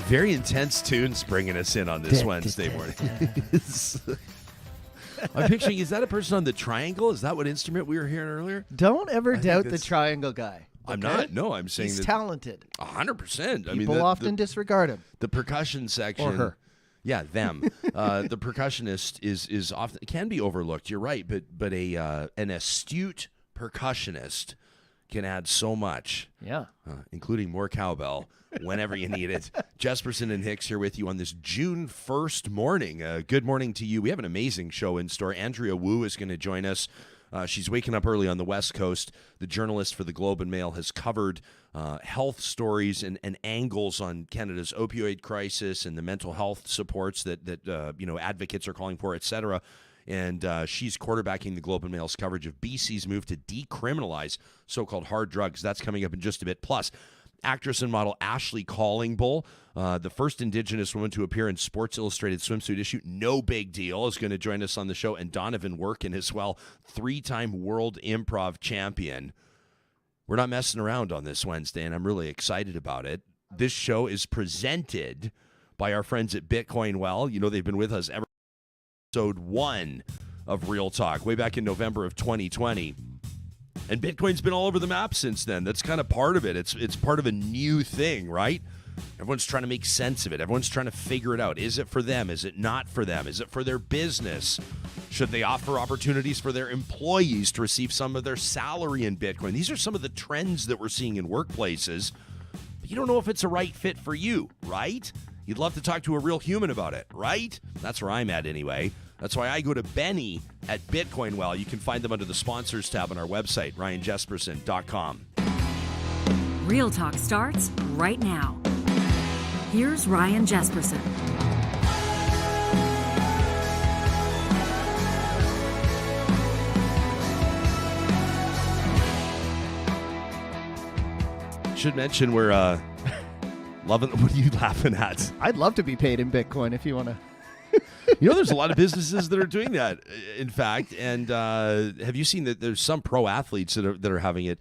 Very intense tunes bringing us in on this Wednesday morning. I'm picturing, is that a person on the triangle? Is that what instrument we were hearing earlier? Don't ever doubt the triangle guy. I'm not. No, I'm saying he's talented. 100%. People often disregard him. The percussion section. Or her. Yeah, them. The percussionist is often can be overlooked. You're right, but an astute percussionist can add so much. Yeah. Including more cowbell whenever you need it. Jesperson and Hicks here with you on this June 1st morning. Good morning to you. We have an amazing show in store. Andrea Woo is going to join us. She's waking up early on the West Coast. The journalist for the Globe and Mail has covered health stories and angles on Canada's opioid crisis and the mental health supports that advocates are calling for, et cetera. And she's quarterbacking the Globe and Mail's coverage of BC's move to decriminalize so-called hard drugs. That's coming up in just a bit. Plus, actress and model Ashley Callingbull, the first Indigenous woman to appear in Sports Illustrated swimsuit issue, no big deal, is going to join us on the show. And Donovan Workun as well, 3-time world improv champion. We're not messing around on this Wednesday, and I'm really excited about it. This show is presented by our friends at Bitcoin Well. You know, they've been with us ever episode 1 of Real Talk, way back in November of 2020. And Bitcoin's been all over the map since then. That's kind of part of it. It's part of a new thing, right? Everyone's trying to make sense of it. Everyone's trying to figure it out. Is it for them? Is it not for them? Is it for their business? Should they offer opportunities for their employees to receive some of their salary in Bitcoin? These are some of the trends that we're seeing in workplaces. But you don't know if it's a right fit for you, right? You'd love to talk to a real human about it, right? That's where I'm at anyway. That's why I go to Benny at Bitcoin Well. You can find them under the sponsors tab on our website, ryanjesperson.com. Real Talk starts right now. Here's Ryan Jesperson. Should mention we're loving. What are you laughing at? I'd love to be paid in Bitcoin if you want to. You know, there's a lot of businesses that are doing that, in fact. And have you seen that there's some pro athletes that are having it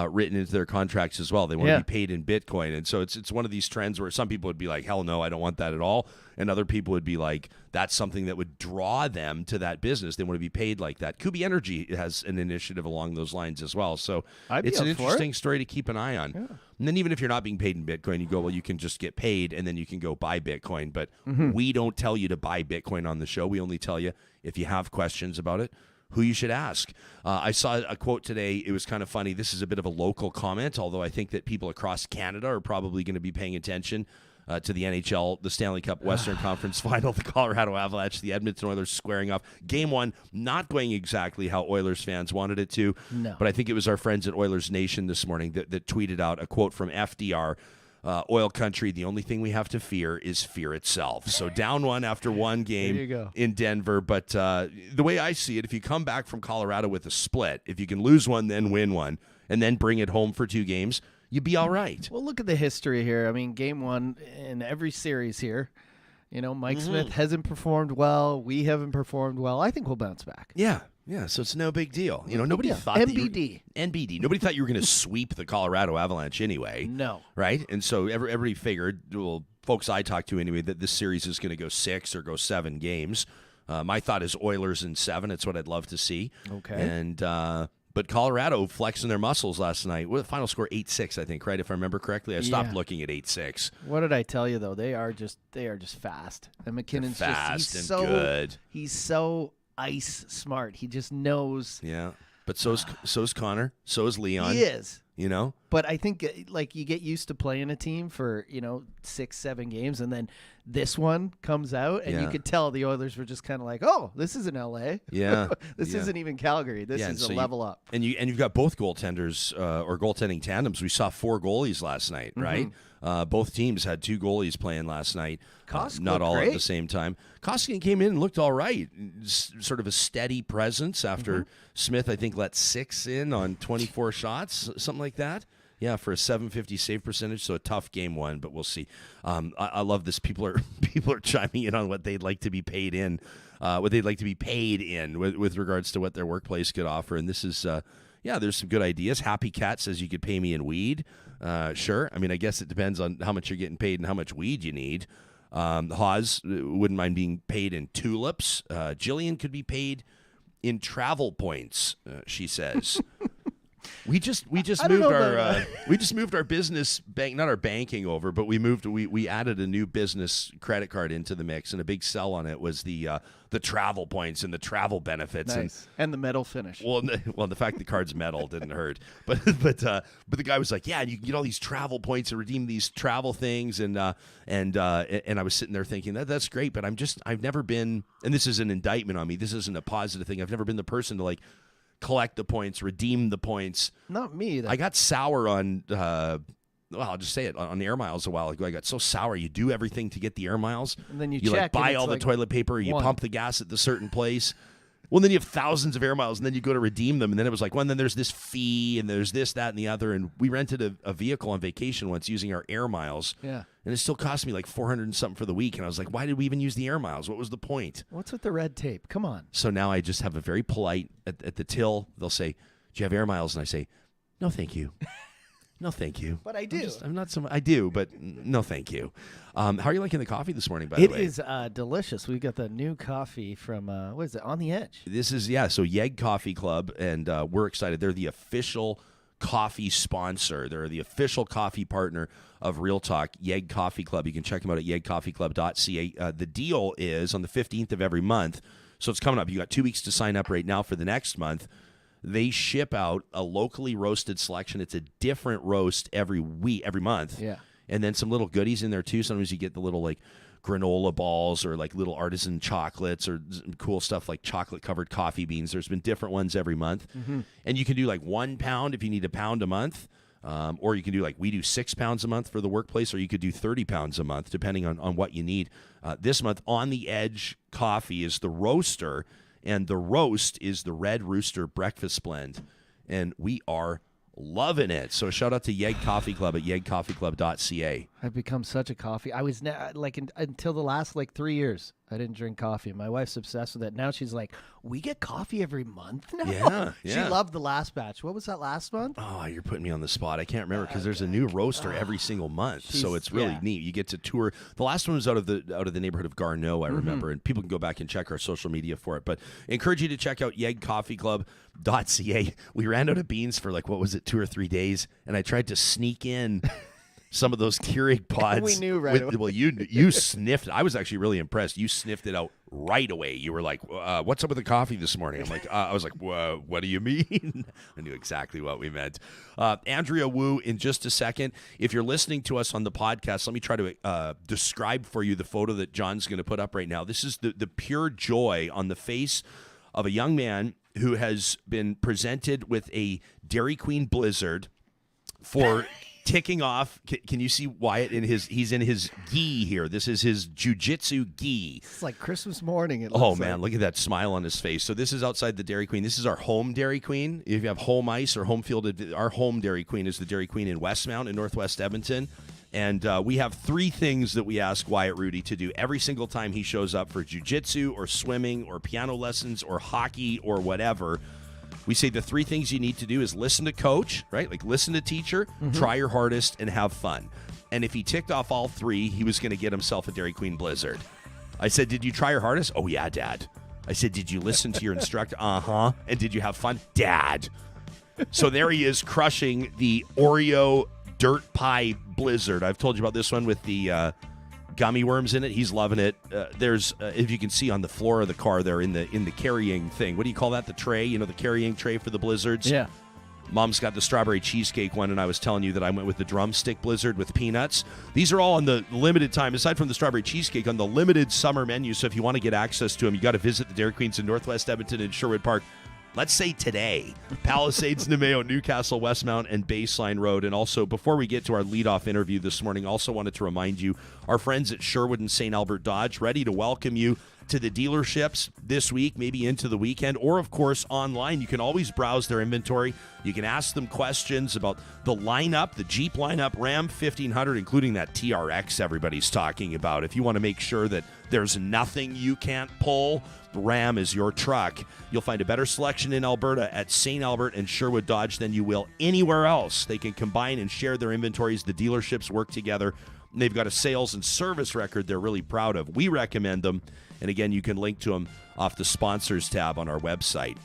written into their contracts as well? They want to be paid in Bitcoin. And so it's one of these trends where some people would be like, hell no, I don't want that at all. And other people would be like, that's something that would draw them to that business. They want to be paid like that. Kubi Energy has an initiative along those lines as well. So it's an interesting story to keep an eye on. Yeah. And then even if you're not being paid in Bitcoin, you go, well, you can just get paid and then you can go buy Bitcoin. But we don't tell you to buy Bitcoin on the show. We only tell you if you have questions about it, who you should ask. I saw a quote today. It was kind of funny. This is a bit of a local comment, although I think that people across Canada are probably going to be paying attention to the NHL, the Stanley Cup Western Conference Final, the Colorado Avalanche, the Edmonton Oilers squaring off. Game 1 not going exactly how Oilers fans wanted it to. No. But I think it was our friends at Oilers Nation this morning that tweeted out a quote from FDR. Oil country, the only thing we have to fear is fear itself. So down 1 after one game in Denver. But the way I see it, if you come back from Colorado with a split, if you can lose one, then win one, and then bring it home for 2 games, you'd be all right. Well, look at the history here. I mean, game 1 in every series here, you know, Mike Smith hasn't performed well. We haven't performed well. I think we'll bounce back. Yeah. Yeah, so it's no big deal. You know, nobody thought NBD. NBD. Nobody thought you were going to sweep the Colorado Avalanche anyway. No. Right? And so everybody figured, well, folks I talked to anyway, that this series is going to go 6 or go 7 games. My thought is Oilers in 7. It's what I'd love to see. Okay. And but Colorado flexing their muscles last night. Well, the final score 8-6, I think, right? If I remember correctly. I stopped looking at 8-6. What did I tell you though? They are just fast. And McKinnon's he's good. He's so ice smart. He just knows. Yeah. But so's Connor. So is Leon. He is. You know? But I think like you get used to playing a team for, 6-7 games, and then this one comes out and you could tell the Oilers were just kind of like, oh, this isn't LA. Yeah. This isn't even Calgary. This is a level up. And you've got both goaltenders or goaltending tandems. We saw 4 goalies last night, right? Both teams had 2 goalies playing last night. Not all at the same time. Koskinen came in and looked all right. Sort of a steady presence after Smith, I think, let 6 in on 24 shots, something like that. Yeah, for a .750 save percentage, so a tough game 1, but we'll see. I love this. People are chiming in on what they'd like to be paid in, with regards to what their workplace could offer. And this is, there's some good ideas. Happy Cat says you could pay me in weed. Sure. I mean, I guess it depends on how much you're getting paid and how much weed you need. Hawes wouldn't mind being paid in tulips. Jillian could be paid in travel points, she says. We just moved our business bank, not our banking over, but we added a new business credit card into the mix, and a big sell on it was the travel points and the travel benefits. Nice. And the metal finish. Well, the fact the card's metal didn't hurt, but the guy was like, yeah, you can get all these travel points and redeem these travel things, and I was sitting there thinking that's great, but I've never been, and this is an indictment on me. This isn't a positive thing. I've never been the person to like collect the points, redeem the points. Not me either. I got sour on, I'll just say it, on air miles a while ago. I got so sour. You do everything to get the air miles. And then you like check, buy and all it's the like toilet paper, you pump the gas at the certain place. Well, then you have thousands of air miles, and then you go to redeem them, and then it was like, well, and then there's this fee, and there's this, that, and the other. And we rented a vehicle on vacation once using our air miles. Yeah. And it still cost me like $400 and something for the week. And I was like, why did we even use the air miles? What was the point? What's with the red tape? Come on. So now I just have a very polite, at the till, they'll say, do you have air miles? And I say, no, thank you. No, thank you. But I do. I do, but no, thank you. How are you liking the coffee this morning, by the way? It is delicious. We got the new coffee from, what is it, On the Edge? This is, so Yeg Coffee Club, and we're excited. They're the official coffee sponsor. They're the official coffee partner of Real Talk, Yeg Coffee Club. You can check them out at yegcoffeeclub.ca. The deal is on the 15th of every month, so it's coming up. You got 2 weeks to sign up right now for the next month. They ship out a locally roasted selection. It's a different roast every month. Yeah. And then some little goodies in there too. Sometimes you get the little like granola balls or like little artisan chocolates or cool stuff like chocolate covered coffee beans. There's been different ones every month. Mm-hmm. And you can do like 1 pound if you need a pound a month. Or you can do like we do 6 pounds a month for the workplace, or you could do 30 pounds a month depending on what you need. This month, On the Edge Coffee is the roaster, and the roast is the Red Rooster Breakfast Blend. And we are loving it. So shout out to Yeg Coffee Club at yegcoffeeclub.ca. I've become such a coffee. I was until the last 3 years, I didn't drink coffee. My wife's obsessed with it. Now she's like, we get coffee every month now? Yeah. She loved the last batch. What was that last month? Oh, you're putting me on the spot. I can't remember because there's a new roaster every single month. So it's really neat. You get to tour. The last one was out of the neighborhood of Garneau, I remember, and people can go back and check our social media for it. But I encourage you to check out yegcoffeeclub.ca. We ran out of beans for 2 or 3 days, and I tried to sneak in some of those Keurig pods. We knew right away. Well, you sniffed. I was actually really impressed. You sniffed it out right away. You were like, what's up with the coffee this morning? I'm like, I was like, what do you mean? I knew exactly what we meant. Andrea Woo, in just a second. If you're listening to us on the podcast, let me try to describe for you the photo that John's going to put up right now. This is the pure joy on the face of a young man who has been presented with a Dairy Queen Blizzard for ticking off. Can you see Wyatt he's in his gi here. This is his jiu-jitsu gi. It's like Christmas morning. Man, look at that smile on his face. So this is outside the Dairy Queen. This is our home Dairy Queen. If you have home ice or home field, our home Dairy Queen is the Dairy Queen in Westmount in Northwest Edmonton. And we have 3 things that we ask Wyatt Rudy to do every single time he shows up for jiu-jitsu or swimming or piano lessons or hockey or whatever. We say the 3 things you need to do is listen to coach, right? Like listen to teacher, try your hardest, and have fun. And if he ticked off all 3, he was going to get himself a Dairy Queen Blizzard. I said, did you try your hardest? Oh, yeah, Dad. I said, did you listen to your instructor? Uh-huh. And did you have fun? Dad. So there he is crushing the Oreo dirt pie Blizzard. I've told you about this one with the gummy worms in it. He's loving it. There's, if you can see on the floor of the car there in the carrying thing. What do you call that? The tray? The carrying tray for the Blizzards? Yeah. Mom's got the strawberry cheesecake one, and I was telling you that I went with the drumstick Blizzard with peanuts. These are all on the limited time, aside from the strawberry cheesecake, on the limited summer menu. So if you want to get access to them, you got to visit the Dairy Queens in Northwest Edmonton and Sherwood Park. Let's say today, Palisades, Nemeo, Newcastle, Westmount, and Baseline Road. And also, before we get to our leadoff interview this morning, also wanted to remind you, our friends at Sherwood and St. Albert Dodge, ready to welcome you to the dealerships this week, maybe into the weekend, or of course online. You can always browse their inventory. You can ask them questions about the lineup, the Jeep lineup, Ram 1500, including that TRX everybody's talking about. If you want to make sure that there's nothing you can't pull, Ram is your truck. You'll find a better selection in Alberta at St. Albert and Sherwood Dodge than you will anywhere else. They can combine and share their inventories. The dealerships work together. They've got a sales and service record they're really proud of. We recommend them. And again, you can link to them off the sponsors tab on our website.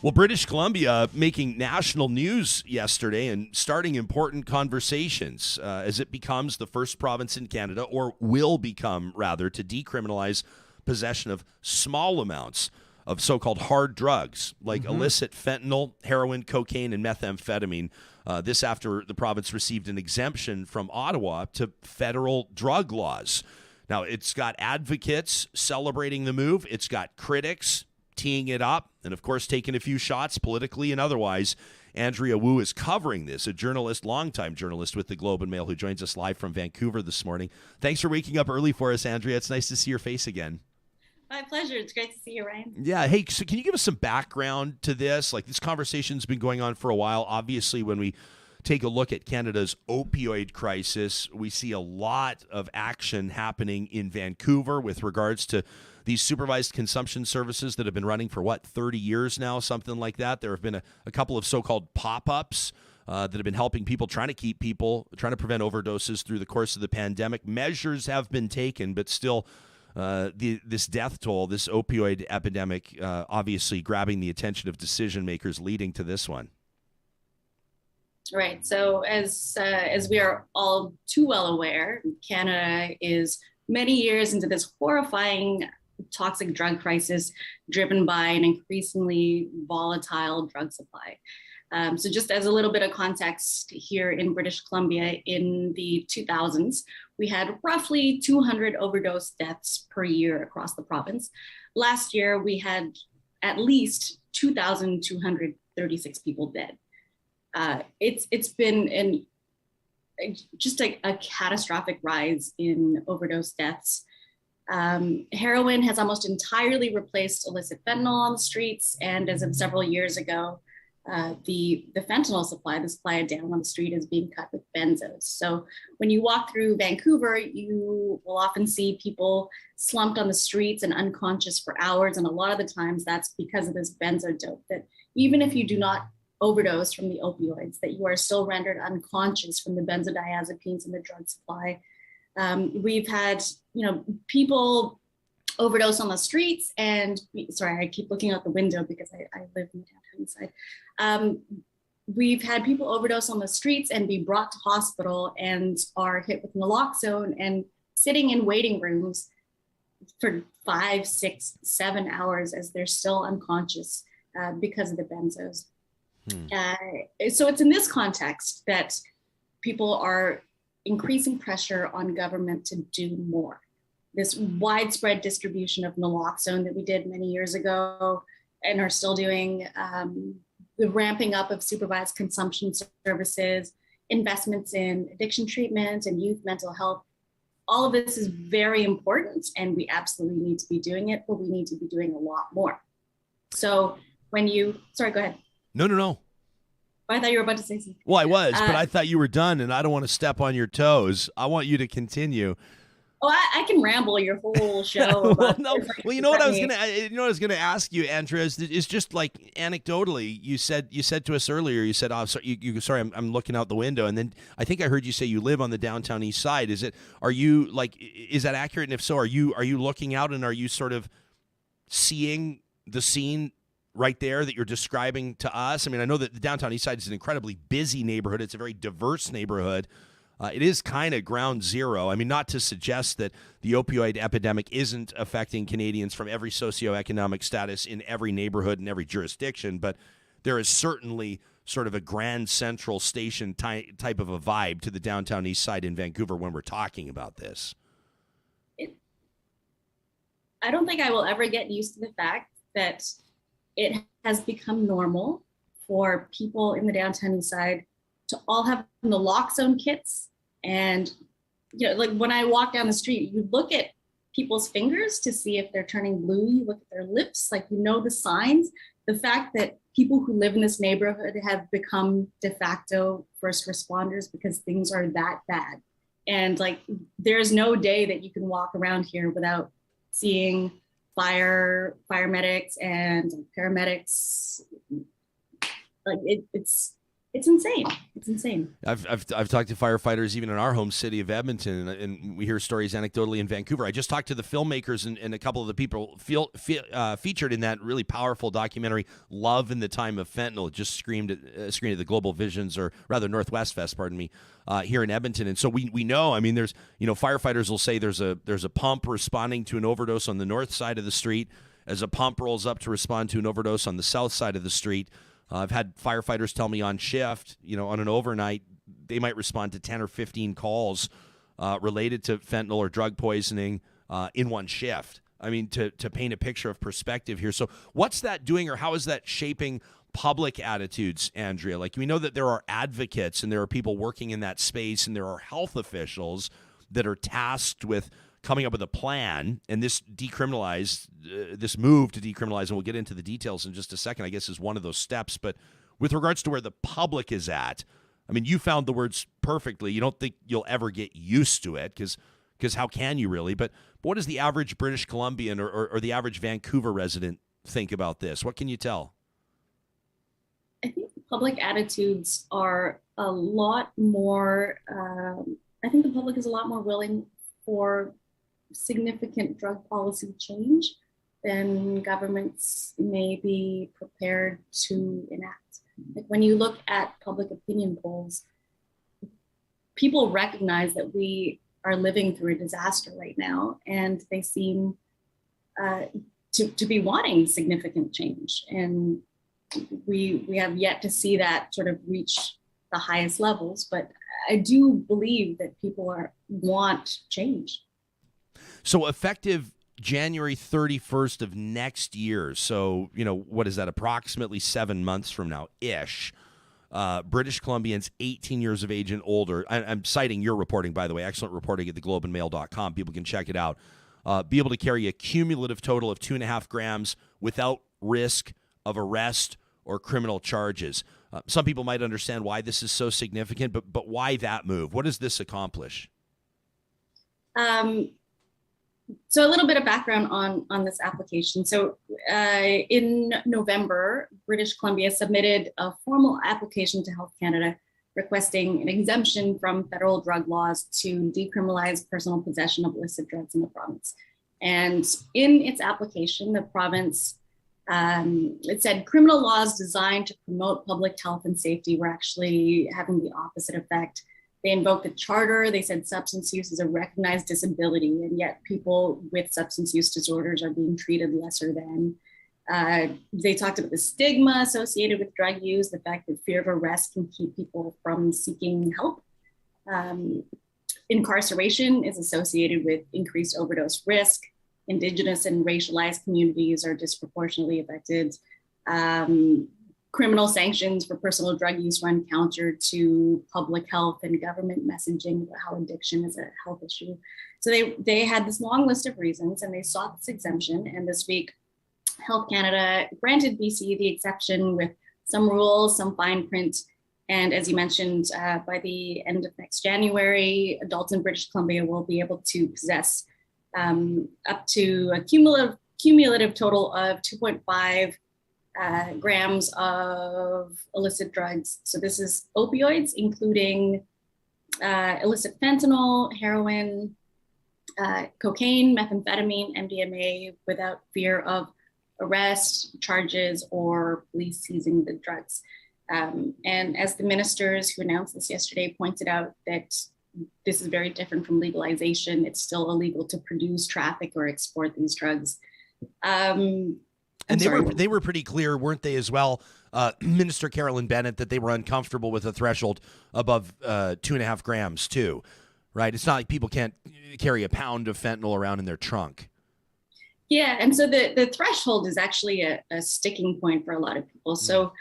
Well, British Columbia making national news yesterday and starting important conversations as it becomes the first province in Canada, or will become rather, to decriminalize possession of small amounts of so-called hard drugs like illicit fentanyl, heroin, cocaine, and methamphetamine. This after the province received an exemption from Ottawa to federal drug laws. Now, it's got advocates celebrating the move. It's got critics teeing it up and, of course, taking a few shots politically and otherwise. Andrea Woo is covering this, a journalist, longtime journalist with the Globe and Mail, who joins us live from Vancouver this morning. Thanks for waking up early for us, Andrea. It's nice to see your face again. My pleasure. It's great to see you, Ryan. Yeah. Hey, so can you give us some background to this? Like, this conversation's been going on for a while. Obviously, when we take a look at Canada's opioid crisis, we see a lot of action happening in Vancouver with regards to these supervised consumption services that have been running for, 30 years now, something like that. There have been a couple of so-called pop-ups that have been helping people, trying to prevent overdoses through the course of the pandemic. Measures have been taken, but still this death toll, this opioid epidemic, obviously grabbing the attention of decision makers, leading to this one. Right. So as we are all too well aware, Canada is many years into this horrifying toxic drug crisis driven by an increasingly volatile drug supply. So just as a little bit of context, here in British Columbia in the 2000s, we had roughly 200 overdose deaths per year across the province. Last year, we had at least 2,236 people dead. It's been just a catastrophic rise in overdose deaths. Heroin has almost entirely replaced illicit fentanyl on the streets, and as of several years ago, the fentanyl supply, the supply down on the street, is being cut with benzos. So when you walk through Vancouver, you will often see people slumped on the streets and unconscious for hours, and a lot of the times that's because of this benzo dope, that even if you do not overdose from the opioids, that you are still rendered unconscious from the benzodiazepines in the drug supply. We've had, people overdose on the streets, and sorry, I keep looking out the window because I live in the downtown side. We've had people overdose on the streets and be brought to hospital and are hit with naloxone and sitting in waiting rooms for 5, 6, 7 hours as they're still unconscious because of the benzos. So it's in this context that people are increasing pressure on government to do more. This widespread distribution of naloxone that we did many years ago and are still doing, the ramping up of supervised consumption services, investments in addiction treatment and youth mental health. All of this is very important, and we absolutely need to be doing it, but we need to be doing a lot more. So sorry, go ahead. No. I thought you were about to say something. Well, I was, but I thought you were done, and I don't want to step on your toes. I want you to continue. Oh, I can ramble your whole show. You know what I was gonna ask you, Andrea, is just like anecdotally. You said to us earlier. You said, "Oh, sorry, I'm looking out the window," and then I think I heard you say you live on the downtown east side. Is that accurate? And if so, are you looking out and are you sort of seeing the scene right there that you're describing to us? I mean, I know that the downtown east side is an incredibly busy neighborhood. It's a very diverse neighborhood. It is kind of ground zero. I mean, not to suggest that the opioid epidemic isn't affecting Canadians from every socioeconomic status in every neighborhood and every jurisdiction, but there is certainly sort of a Grand Central Station type of a vibe to the downtown east side in Vancouver when we're talking about this. I don't think I will ever get used to the fact that it has become normal for people in the downtown east side to all have naloxone kits. And, like when I walk down the street, you look at people's fingers to see if they're turning blue. You look at their lips, like, you know, the signs. The fact that people who live in this neighborhood have become de facto first responders because things are that bad. And like, there's no day that you can walk around here without seeing paramedics and paramedics. Like, it's insane. It's insane. I've talked to firefighters even in our home city of Edmonton, and we hear stories anecdotally in Vancouver. I just talked to the filmmakers and a couple of the people featured in that really powerful documentary, Love in the Time of Fentanyl. It just screened at the Global Visions, or rather Northwest Fest, pardon me, here in Edmonton. And so we know, I mean, there's, you know, firefighters will say there's a pump responding to an overdose on the north side of the street as a pump rolls up to respond to an overdose on the south side of the street. I've had firefighters tell me on shift, you know, on an overnight, they might respond to 10 or 15 calls related to fentanyl or drug poisoning in one shift. I mean, to paint a picture of perspective here. So what's that doing, or how is that shaping public attitudes, Andrea? Like, we know that there are advocates and there are people working in that space, and there are health officials that are tasked with coming up with a plan, and this this move to decriminalize, and we'll get into the details in just a second, I guess, is one of those steps. But with regards to where the public is at, I mean, you found the words perfectly. You don't think you'll ever get used to it, because how can you really? But what does the average British Columbian or the average Vancouver resident think about this? What can you tell? I think public attitudes are a lot more, I think the public is a lot more willing for significant drug policy change than governments may be prepared to enact. Like, when you look at public opinion polls, people recognize that we are living through a disaster right now, and they seem to be wanting significant change. And we have yet to see that sort of reach the highest levels, but I do believe that people want change. So effective January 31st of next year, so, you know, what is that, approximately 7 months from now-ish, British Columbians 18 years of age and older, I'm citing your reporting, by the way, excellent reporting at theglobeandmail.com, people can check it out, be able to carry a cumulative total of 2.5 grams without risk of arrest or criminal charges. Some people might understand why this is so significant, but why that move? What does this accomplish? So a little bit of background on this application. So in November, British Columbia submitted a formal application to Health Canada requesting an exemption from federal drug laws to decriminalize personal possession of illicit drugs in the province. And in its application, the province, it said criminal laws designed to promote public health and safety were actually having the opposite effect. They invoked the charter. They said substance use is a recognized disability, and yet people with substance use disorders are being treated lesser than. They talked about the stigma associated with drug use, the fact that fear of arrest can keep people from seeking help. Incarceration is associated with increased overdose risk. Indigenous and racialized communities are disproportionately affected. Criminal sanctions for personal drug use run counter to public health and government messaging about how addiction is a health issue. So they had this long list of reasons, and they sought this exemption. And this week, Health Canada granted BC the exception with some rules, some fine print. And as you mentioned, by the end of next January, adults in British Columbia will be able to possess up to a cumulative total of 2.5 grams of illicit drugs. So this is opioids, including illicit fentanyl, heroin, cocaine, methamphetamine, MDMA, without fear of arrest, charges, or police seizing the drugs. And as the ministers who announced this yesterday pointed out, that this is very different from legalization. It's still illegal to produce, traffic, or export these drugs. And they were pretty clear, weren't they, as well, Minister Carolyn Bennett, that they were uncomfortable with a threshold above 2.5 grams, too, right? It's not like people can't carry a pound of fentanyl around in their trunk. Yeah, and so the threshold is actually a sticking point for a lot of people. So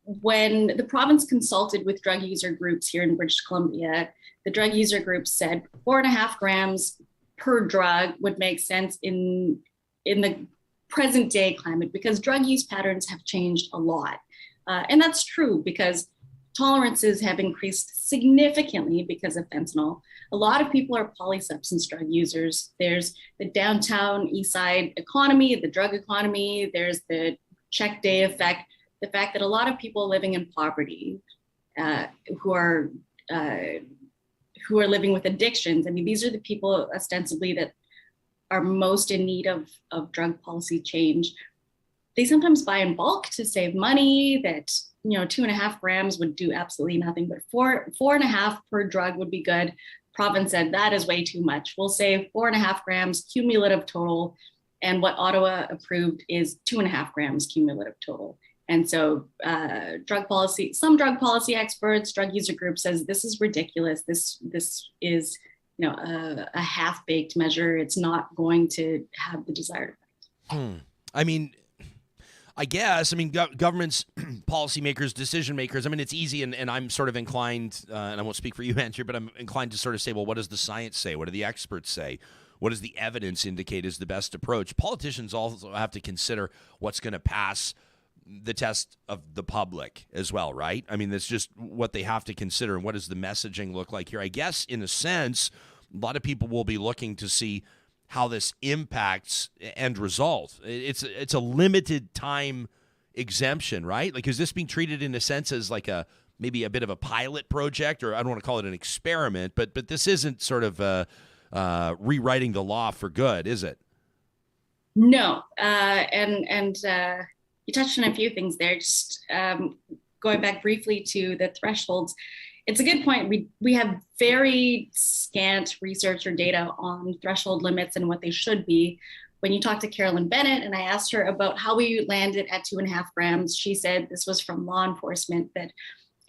when the province consulted with drug user groups here in British Columbia, the drug user groups said 4.5 grams per drug would make sense in the present day climate, because drug use patterns have changed a lot. And that's true because tolerances have increased significantly because of fentanyl. A lot of people are polysubstance drug users. There's the downtown east side economy, the drug economy, there's the check day effect, the fact that a lot of people living in poverty who are living with addictions. I mean, these are the people ostensibly that are most in need of drug policy change. They sometimes buy in bulk to save money. That 2.5 grams would do absolutely nothing, but 4.5 per drug would be good. Province said that is way too much. We'll save 4.5 grams cumulative total, and what Ottawa approved is 2.5 grams cumulative total. And so some drug policy experts, drug user groups says this is ridiculous. This is a half-baked measure. It's not going to have the desired effect. I mean, I guess, governments, policymakers, decision makers, it's easy, and I'm sort of inclined, and I won't speak for you, Andrew, but I'm inclined to sort of say, well, what does the science say? What do the experts say? What does the evidence indicate is the best approach? Politicians also have to consider what's going to pass the test of the public as well, right? That's just what they have to consider. And what does the messaging look like here? I guess, in a sense, a lot of people will be looking to see how this impacts end result. It's a limited time exemption, right? Like, is this being treated in a sense as like maybe a bit of a pilot project, or I don't want to call it an experiment, but this isn't sort of rewriting the law for good, is it? No, and you touched on a few things there. Just going back briefly to the thresholds, it's a good point. We have very scant research or data on threshold limits and what they should be. When you talk to Carolyn Bennett, and I asked her about how we landed at 2.5 grams, she said this was from law enforcement, that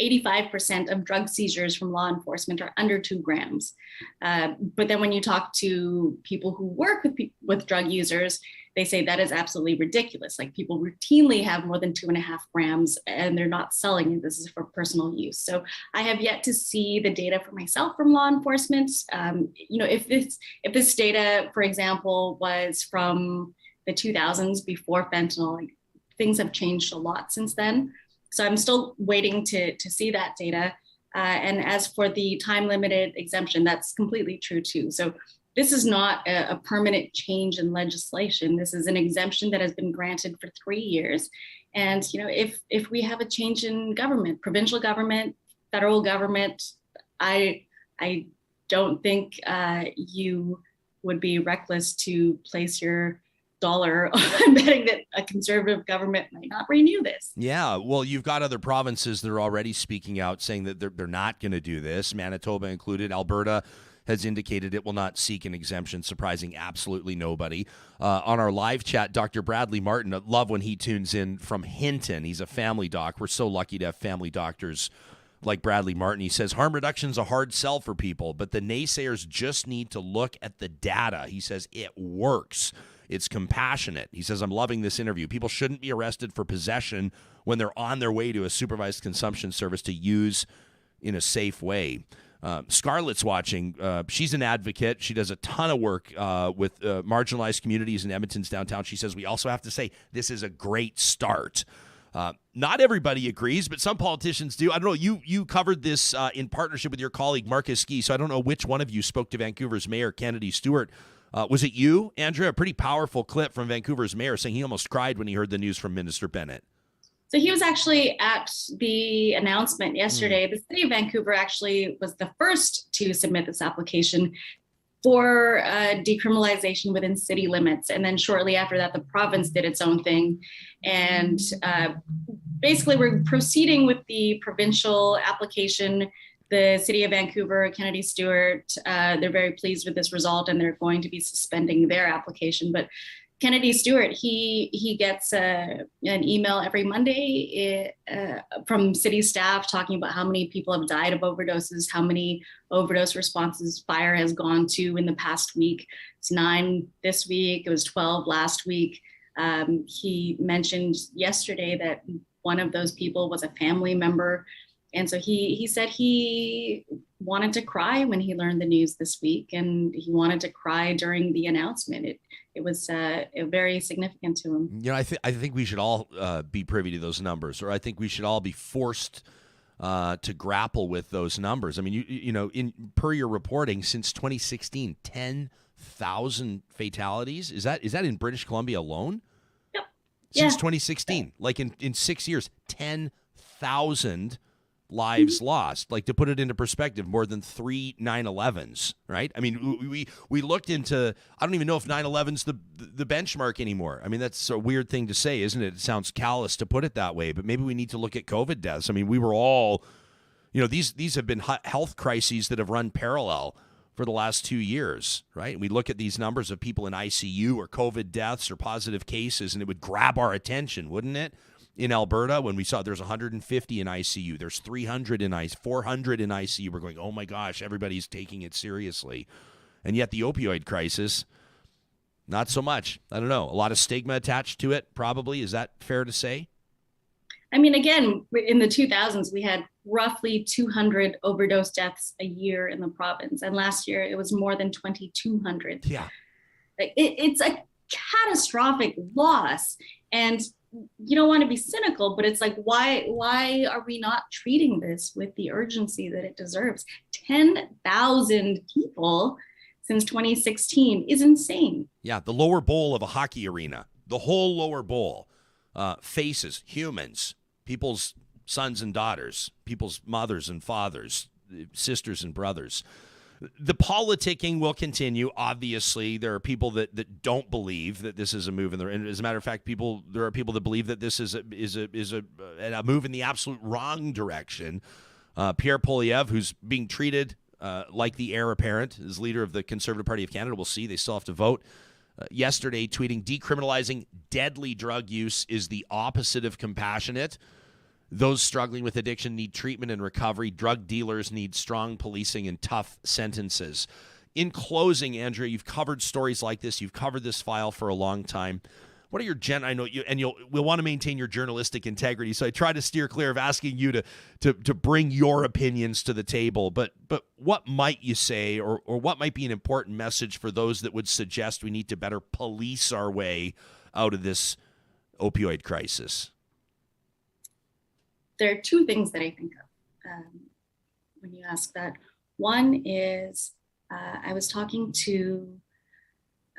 85% of drug seizures from law enforcement are under 2 grams. But then when you talk to people who work with drug users, they say that is absolutely ridiculous. Like, people routinely have more than 2.5 grams and they're not selling it. This is for personal use. So I have yet to see the data for myself from law enforcement. If this data, for example, was from the 2000s before fentanyl, things have changed a lot since then. So I'm still waiting to see that data. And as for the time-limited exemption, that's completely true too. So this is not a permanent change in legislation. This is an exemption that has been granted for 3 years. And if we have a change in government, provincial government, federal government, I don't think you would be reckless to place your dollar on betting that a conservative government might not renew this. Yeah, well, you've got other provinces that are already speaking out saying that they're not going to do this, Manitoba included. Alberta has indicated it will not seek an exemption, surprising absolutely nobody. On our live chat, Dr. Bradley Martin, I love when he tunes in from Hinton. He's a family doc. We're so lucky to have family doctors like Bradley Martin. He says, harm reduction's a hard sell for people, but the naysayers just need to look at the data. He says it works. It's compassionate. He says, I'm loving this interview. People shouldn't be arrested for possession when they're on their way to a supervised consumption service to use in a safe way. Scarlett's watching. She's an advocate. She does a ton of work with marginalized communities in Edmonton's downtown. She says we also have to say this is a great start. Not everybody agrees, but some politicians do. I don't know. You covered this in partnership with your colleague, Marcus Gee, so I don't know which one of you spoke to Vancouver's Mayor, Kennedy Stewart. Was it you, Andrea? A pretty powerful clip from Vancouver's mayor saying he almost cried when he heard the news from Minister Bennett. So he was actually at the announcement yesterday. The city of Vancouver actually was the first to submit this application for decriminalization within city limits. And then shortly after that, the province did its own thing. And basically, we're proceeding with the provincial application. The city of Vancouver, Kennedy Stewart, they're very pleased with this result, and they're going to be suspending their application. But Kennedy Stewart, he gets an email every Monday from city staff talking about how many people have died of overdoses, how many overdose responses fire has gone to in the past week. It's 9 this week. It was 12 last week. He mentioned yesterday that one of those people was a family member. And so he said he wanted to cry when he learned the news this week, and he wanted to cry during the announcement. It was very significant to him. You know, I think we should all be privy to those numbers, or I think we should all be forced to grapple with those numbers. I mean, you know, per your reporting, since 2016, 10,000 fatalities. Is that in British Columbia alone? Yep. Since 2016, like in 6 years, 10,000 lives lost. Like, to put it into perspective, more than 3 9/11s, right? I mean, we looked into, I don't even know if 9/11's the benchmark anymore. I mean, that's a weird thing to say, isn't it? It sounds callous to put it that way, but maybe we need to look at COVID deaths. I mean, we were all, you know, these have been health crises that have run parallel for the last 2 years, right? We look at these numbers of people in ICU or COVID deaths or positive cases, and it would grab our attention, wouldn't it? In Alberta, when we saw there's 150 in ICU, there's 300 in ICU, 400 in ICU, we're going, oh my gosh, everybody's taking it seriously. And yet the opioid crisis, not so much. I don't know. A lot of stigma attached to it, probably. Is that fair to say? I mean, again, in the 2000s, we had roughly 200 overdose deaths a year in the province. And last year, it was more than 2,200. Yeah. It's a catastrophic loss. And you don't want to be cynical, but it's like, why are we not treating this with the urgency that it deserves? 10,000 people since 2016 is insane. Yeah, the lower bowl of a hockey arena, the whole lower bowl, faces, humans, people's sons and daughters, people's mothers and fathers, sisters and brothers. The politicking will continue. Obviously, there are people that don't believe that this is a move in the. And as a matter of fact, there are people that believe that this is a move in the absolute wrong direction. Pierre Poilievre, who's being treated like the heir apparent, is leader of the Conservative Party of Canada. We'll see. They still have to vote. Yesterday, tweeting, decriminalizing deadly drug use is the opposite of compassionate. Those struggling with addiction need treatment and recovery. Drug dealers need strong policing and tough sentences. In closing, Andrea, you've covered stories like this. You've covered this file for a long time. What are your I know you, and we'll want to maintain your journalistic integrity. So I try to steer clear of asking you to bring your opinions to the table. But what might you say, or what might be an important message for those that would suggest we need to better police our way out of this opioid crisis? There are two things that I think of when you ask that. One is I was talking to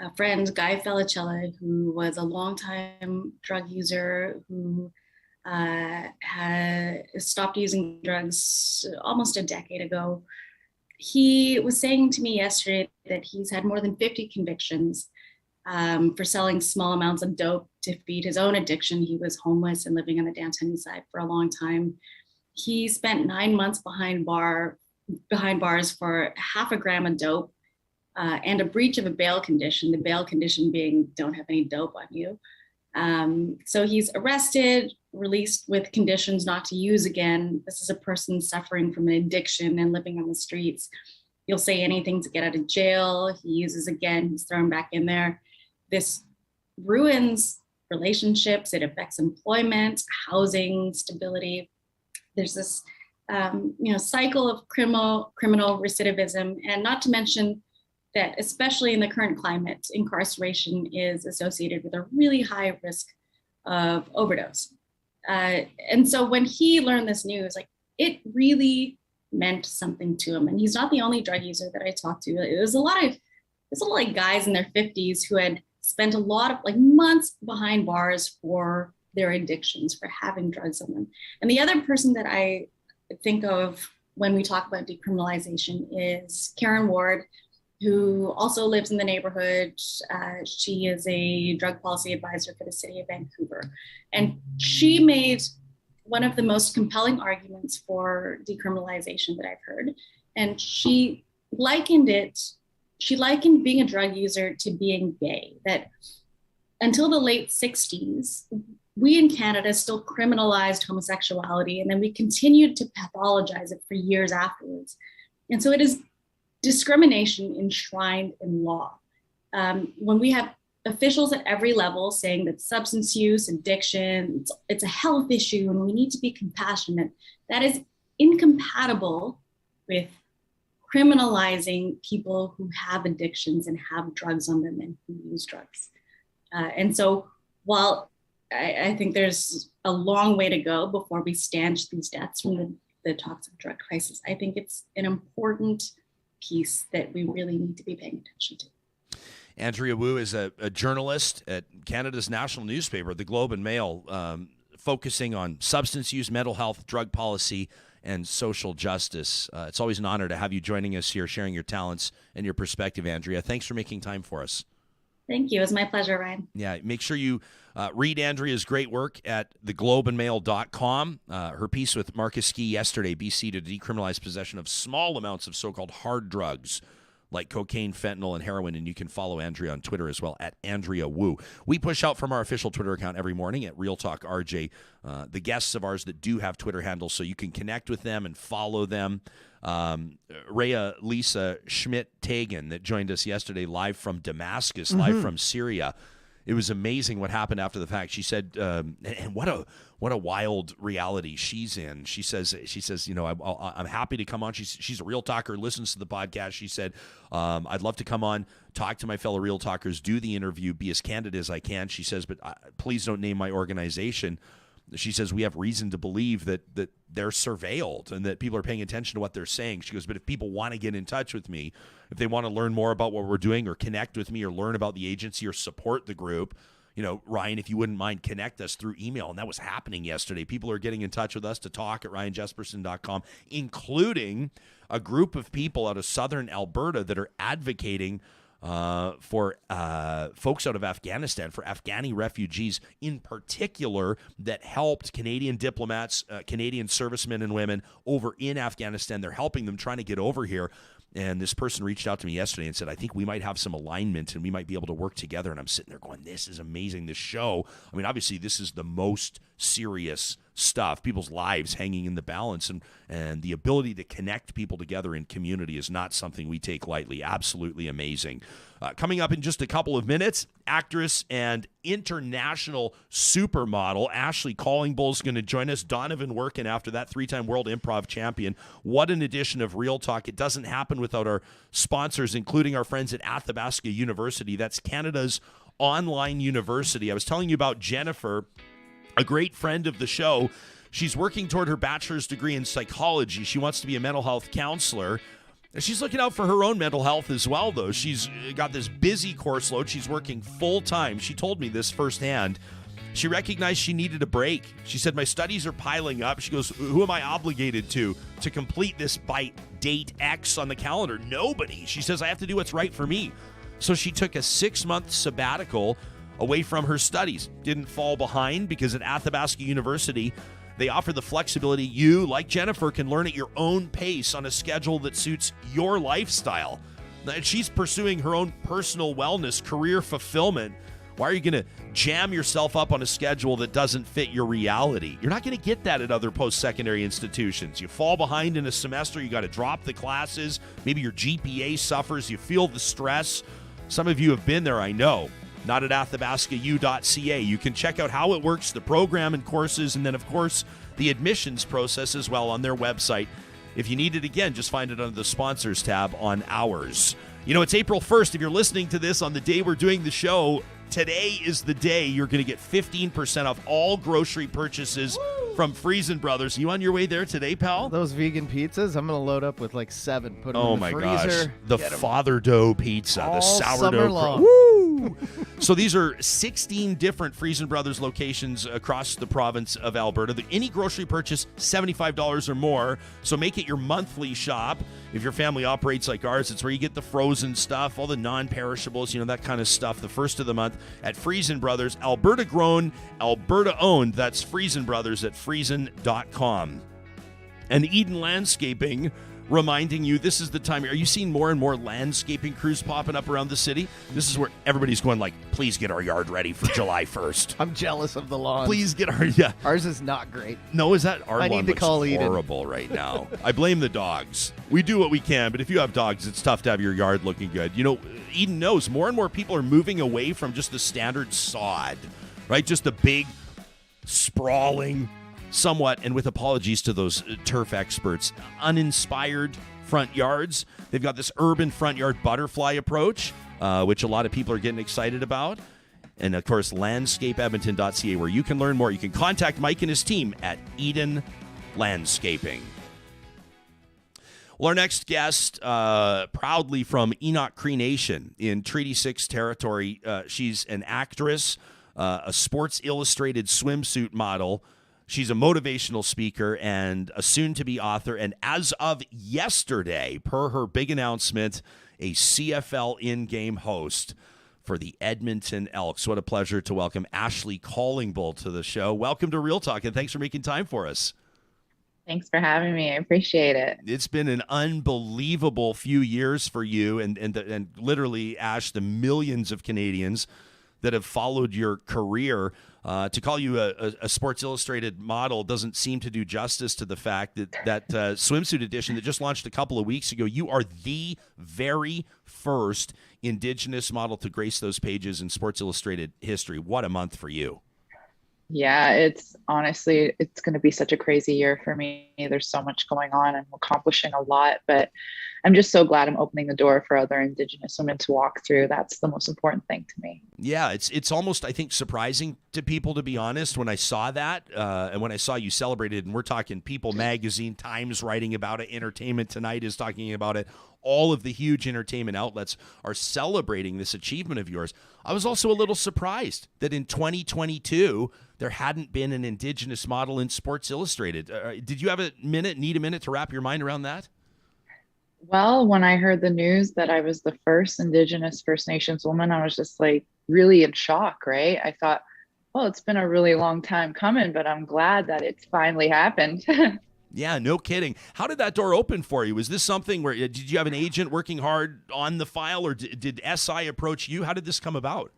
a friend, Guy Felicella, who was a longtime drug user who had stopped using drugs almost a decade ago. He was saying to me yesterday that he's had more than 50 convictions for selling small amounts of dope to feed his own addiction. He was homeless and living on the downtown east side for a long time. He spent 9 months behind bars for half a gram of dope and a breach of a bail condition, the bail condition being don't have any dope on you. So he's arrested, released with conditions not to use again. This is a person suffering from an addiction and living on the streets. He'll say anything to get out of jail. He uses again, he's thrown back in there. This ruins relationships. It affects employment, housing, stability. There's this cycle of criminal recidivism, and not to mention that, especially in the current climate, incarceration is associated with a really high risk of overdose. And so when he learned this news, like, it really meant something to him. And he's not the only drug user that I talked to. It was a lot of guys in their 50s who had spent a lot of months behind bars for their addictions, for having drugs on them. And the other person that I think of when we talk about decriminalization is Karen Ward, who also lives in the neighborhood. She is a drug policy advisor for the city of Vancouver. And she made one of the most compelling arguments for decriminalization that I've heard. And she likened being a drug user to being gay, that until the late 60s, we in Canada still criminalized homosexuality, and then we continued to pathologize it for years afterwards. And so it is discrimination enshrined in law. When we have officials at every level saying that substance use, addiction, it's a health issue and we need to be compassionate, that is incompatible with criminalizing people who have addictions and have drugs on them and who use drugs. And so while I think there's a long way to go before we stanch these deaths from the toxic drug crisis, I think it's an important piece that we really need to be paying attention to. Andrea Woo is a journalist at Canada's national newspaper, the Globe and Mail, focusing on substance use, mental health, drug policy, and social justice. It's always an honor to have you joining us here, sharing your talents and your perspective, Andrea. Thanks for making time for us. Thank you. It was my pleasure, Ryan. Yeah, make sure you read Andrea's great work at theglobeandmail.com. Her piece with Marcus Key yesterday, BC to decriminalize possession of small amounts of so-called hard drugs like cocaine, fentanyl, and heroin. And you can follow Andrea on Twitter as well, at Andrea Woo. We push out from our official Twitter account every morning at Real Talk RJ, the guests of ours that do have Twitter handles, so you can connect with them and follow them. Rhea Lisa Schmidt-Tagan that joined us yesterday live from Damascus, live from Syria. It was amazing what happened after the fact. She said, and what a wild reality she's in. She says, you know, I'm happy to come on. She's a real talker, listens to the podcast. She said, I'd love to come on, talk to my fellow real talkers, do the interview, be as candid as I can. She says, but please don't name my organization. She says, we have reason to believe that they're surveilled and that people are paying attention to what they're saying. She goes, but if people want to get in touch with me, if they want to learn more about what we're doing or connect with me or learn about the agency or support the group, you know, Ryan, if you wouldn't mind, connect us through email. And that was happening yesterday. People are getting in touch with us to talk at ryanjesperson.com, including a group of people out of southern Alberta that are advocating for folks out of Afghanistan, for Afghani refugees in particular, that helped Canadian diplomats, Canadian servicemen and women over in Afghanistan. They're helping them, trying to get over here. And this person reached out to me yesterday and said, I think we might have some alignment and we might be able to work together. And I'm sitting there going, this is amazing, this show. I mean, obviously, this is the most serious stuff, people's lives hanging in the balance, and the ability to connect people together in community is not something we take lightly. Absolutely amazing. Coming up in just a couple of minutes, actress and international supermodel Ashley Callingbull is going to join us. Donovan Workun, after that, 3-time world improv champion. What an edition of Real Talk. It doesn't happen without our sponsors, including our friends at Athabasca University. That's Canada's online university. I was telling you about Jennifer, a great friend of the show. She's working toward her bachelor's degree in psychology. She wants to be a mental health counselor. She's looking out for her own mental health as well, though. She's got this busy course load. She's working full-time. She told me this firsthand. She recognized she needed a break. She said, my studies are piling up. She goes, who am I obligated to complete this by date X on the calendar? Nobody. She says, I have to do what's right for me. So she took a 6-month sabbatical away from her studies. Didn't fall behind, because at Athabasca University, they offer the flexibility you, like Jennifer, can learn at your own pace on a schedule that suits your lifestyle. And she's pursuing her own personal wellness, career fulfillment. Why are you going to jam yourself up on a schedule that doesn't fit your reality? You're not going to get that at other post-secondary institutions. You fall behind in a semester, you got to drop the classes. Maybe your GPA suffers. You feel the stress. Some of you have been there, I know. Not at athabascau.ca. You can check out how it works, the program and courses, and then, of course, the admissions process as well on their website. If you need it again, just find it under the sponsors tab on ours. You know, it's April 1st. If you're listening to this on the day we're doing the show, today is the day you're going to get 15% off all grocery purchases from Freedom Brothers. You on your way there today, pal? Those vegan pizzas, I'm going to load up with like 7. Put them in the freezer. Gosh. The father dough pizza, all the summer sourdough. long. Woo! So these are 16 different Freedom Brothers locations across the province of Alberta. Any grocery purchase, $75 or more. So make it your monthly shop. If your family operates like ours, it's where you get the frozen stuff, all the non-perishables, you know, that kind of stuff, the first of the month at Freedom Brothers. Alberta grown, Alberta owned. That's Freedom Brothers at friesen.com. And Eden Landscaping, reminding you this is the time. Are you seeing more and more landscaping crews popping up around the city? This is where everybody's going like, please get our yard ready for July 1st. I'm jealous of the lawn. Please get our, yeah. Ours is not great. No, is that our I lawn need to looks call Eden. horrible right now. I blame the dogs. We do what we can, but if you have dogs, it's tough to have your yard looking good. You know, Eden knows more and more people are moving away from just the standard sod, right? Just the big, sprawling, somewhat, and with apologies to those turf experts, uninspired front yards. They've got this urban front yard butterfly approach, which a lot of people are getting excited about. And, of course, landscapeedmonton.ca, where you can learn more. You can contact Mike and his team at Eden Landscaping. Well, our next guest, proudly from Enoch Cree Nation in Treaty 6 territory, she's an actress, a Sports Illustrated swimsuit model. She's a motivational speaker and a soon-to-be author. And as of yesterday, per her big announcement, a CFL in-game host for the Edmonton Elks. What a pleasure to welcome Ashley Callingbull to the show. Welcome to Real Talk, and thanks for making time for us. Thanks for having me. I appreciate it. It's been an unbelievable few years for you and literally, Ash, the millions of Canadians that have followed your career. To call you a Sports Illustrated model doesn't seem to do justice to the fact that swimsuit edition that just launched a couple of weeks ago, you are the very first Indigenous model to grace those pages in Sports Illustrated history. What a month for you. Yeah, it's going to be such a crazy year for me. There's so much going on and I'm accomplishing a lot, but I'm just so glad I'm opening the door for other Indigenous women to walk through. That's the most important thing to me. Yeah, it's almost, I think, surprising to people, to be honest, when I saw that and when I saw you celebrated, and we're talking People Magazine, Times writing about it, Entertainment Tonight is talking about it. All of the huge entertainment outlets are celebrating this achievement of yours. I was also a little surprised that in 2022, there hadn't been an Indigenous model in Sports Illustrated. Did you have need a minute to wrap your mind around that? Well, when I heard the news that I was the first Indigenous First Nations woman, I was just like really in shock, right? I thought, well, it's been a really long time coming, but I'm glad that it's finally happened. Yeah, no kidding. How did that door open for you? Was this something where did you have an agent working hard on the file, or did SI approach you? How did this come about?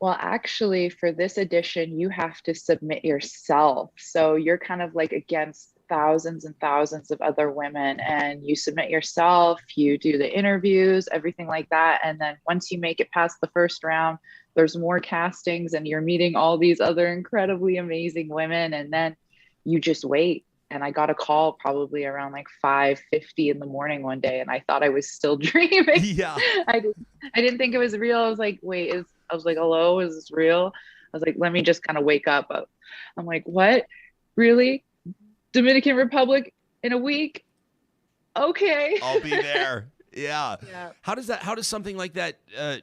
Well, actually, for this edition, you have to submit yourself. So you're kind of like against thousands and thousands of other women, and you submit yourself, you do the interviews, everything like that. And then once you make it past the first round, there's more castings and you're meeting all these other incredibly amazing women. And then you just wait. And I got a call probably around like 5:50 in the morning one day, and I thought I was still dreaming. Yeah. I didn't think it was real. I was like, hello, is this real? I was like, let me just kind of wake up. I'm like, what? Really? Dominican Republic in a week? Okay. I'll be there. Yeah. Yeah. How does something like that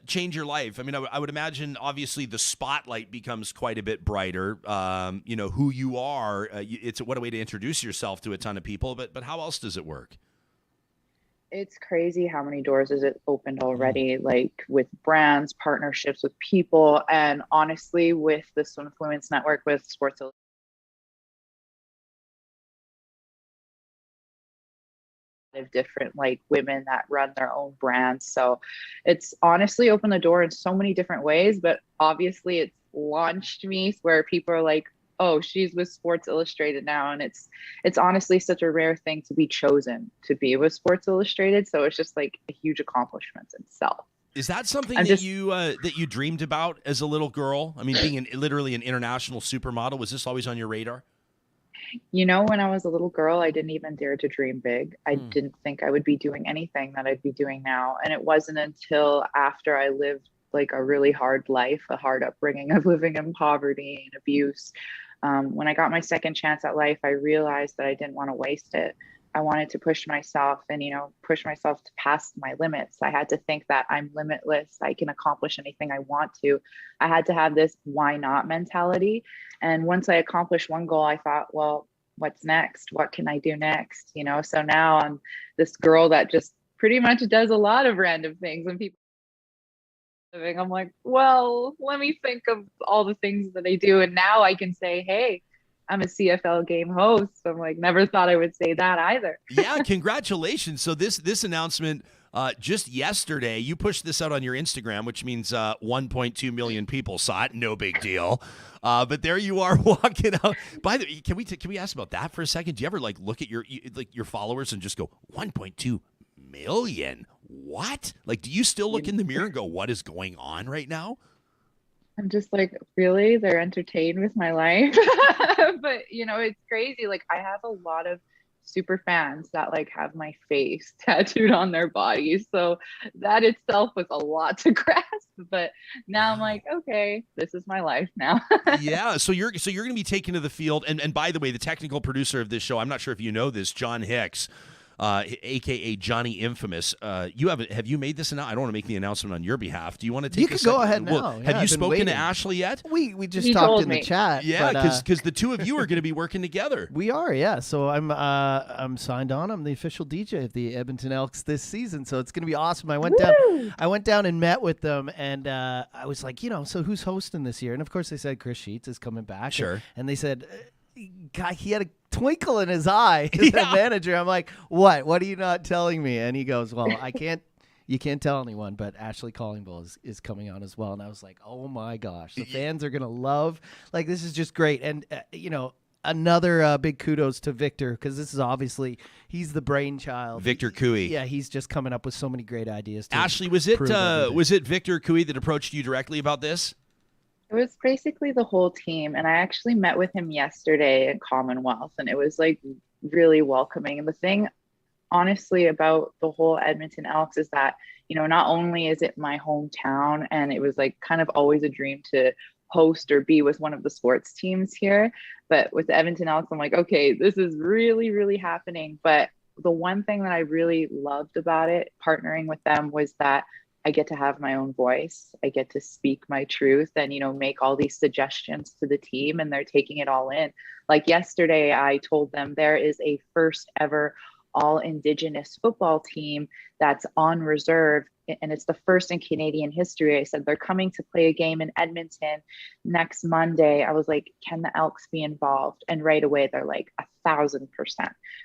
change your life? I mean, I would imagine obviously the spotlight becomes quite a bit brighter. Who you are. What a way to introduce yourself to a ton of people. But how else does it work? It's crazy how many doors has it opened already, like with brands, partnerships with people, and honestly, with the Swimfluence Network, with Sports Illustrated. Of different like women that run their own brands, so it's honestly opened the door in so many different ways. But obviously it's launched me where people are like, oh, she's with Sports Illustrated now, and it's honestly such a rare thing to be chosen to be with Sports Illustrated, so it's just like a huge accomplishment itself. Is that something that you dreamed about as a little girl? I mean, being literally an international supermodel, was this always on your radar? When I was a little girl, I didn't even dare to dream big. I didn't think I would be doing anything that I'd be doing now. And it wasn't until after I lived like a really hard life, a hard upbringing of living in poverty and abuse. When I got my second chance at life, I realized that I didn't want to waste it. I wanted to push myself and, push myself to past my limits. I had to think that I'm limitless. I can accomplish anything I want to. I had to have this why not mentality. And once I accomplished one goal, I thought, well, what's next? What can I do next? So now I'm this girl that just pretty much does a lot of random things. When people living, I'm like, well, let me think of all the things that I do. And now I can say, hey, I'm a CFL game host. I'm like, never thought I would say that either. Yeah, congratulations. So this announcement just yesterday, you pushed this out on your Instagram, which means 1.2 million people saw it. No big deal. But there you are walking out. By the way, can we ask about that for a second? Do you ever look at your followers and just go 1.2 million? What? Do you still look in the mirror and go, what is going on right now? I'm just like, really? They're entertained with my life? But, it's crazy. Like, I have a lot of super fans that like have my face tattooed on their bodies. So that itself was a lot to grasp. But now I'm like, okay, this is my life now. Yeah. So you're going to be taken to the field. And by the way, the technical producer of this show, I'm not sure if you know this, John Hicks, aka Johnny Infamous. Have you made this announcement? I don't want to make the announcement on your behalf. Do you want to take? You can go ahead now. Have you spoken waiting. to Ashley yet? We just He talked told in me. the chat. Yeah, but, because the two of you are going to be working together. we are, yeah. So I'm signed on. I'm the official DJ of the Edmonton Elks this season. So it's going to be awesome. I went down and met with them, and I was like, so who's hosting this year? And of course they said Chris Sheets is coming back. Sure. And they said, guy, he had a twinkle in his eye as the manager. I'm like, what are you not telling me? And he goes, well, you can't tell anyone, but Ashley Callingbull is coming on as well. And I was like, oh my gosh, the fans are going to love, like, this is just great. And, another big kudos to Victor, because this is obviously, he's the brainchild. Victor Cooey. Yeah, he's just coming up with so many great ideas. Ashley, was it Victor Cooey that approached you directly about this? It was basically the whole team. And I actually met with him yesterday at Commonwealth, and it was like really welcoming. And the thing, honestly, about the whole Edmonton Elks is that, not only is it my hometown, and it was like kind of always a dream to host or be with one of the sports teams here, but with the Edmonton Elks, I'm like, okay, this is really, really happening. But the one thing that I really loved about it, partnering with them, was that I get to have my own voice. I get to speak my truth and, make all these suggestions to the team, and they're taking it all in. Like yesterday, I told them there is a first ever all Indigenous football team that's on reserve, and it's the first in Canadian history. I said, they're coming to play a game in Edmonton next Monday. I was like, can the Elks be involved? And right away, they're like 1,000%.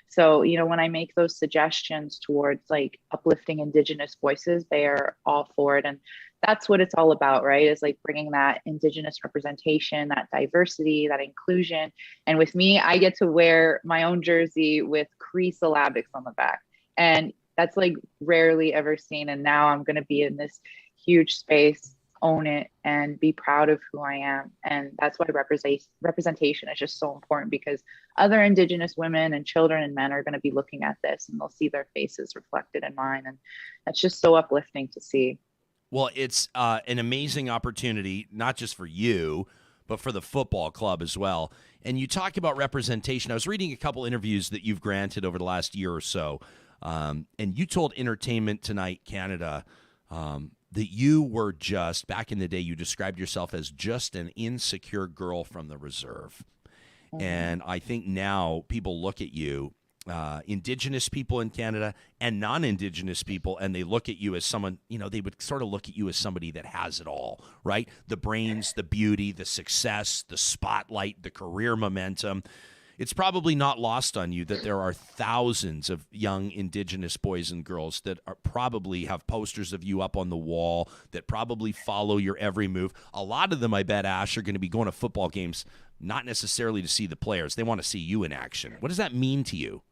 So, when I make those suggestions towards like uplifting Indigenous voices, they are all for it. And that's what it's all about, right? Is like bringing that Indigenous representation, that diversity, that inclusion. And with me, I get to wear my own jersey with Cree syllabics on the back. And that's like rarely ever seen. And now I'm going to be in this huge space, own it, and be proud of who I am. And that's why representation is just so important, because other Indigenous women and children and men are going to be looking at this, and they'll see their faces reflected in mine. And that's just so uplifting to see. Well, it's an amazing opportunity, not just for you, but for the football club as well. And you talk about representation. I was reading a couple interviews that you've granted over the last year or so, and you told Entertainment Tonight Canada that you were just, back in the day, you described yourself as just an insecure girl from the reserve. Mm-hmm. And I think now people look at you, Indigenous people in Canada and non-Indigenous people, and they look at you as someone, they would sort of look at you as somebody that has it all, right? The brains, the beauty, the success, the spotlight, the career momentum. It's probably not lost on you that there are thousands of young Indigenous boys and girls that probably have posters of you up on the wall, that probably follow your every move. A lot of them, I bet, Ash, are going to be going to football games, not necessarily to see the players. They want to see you in action. What does that mean to you?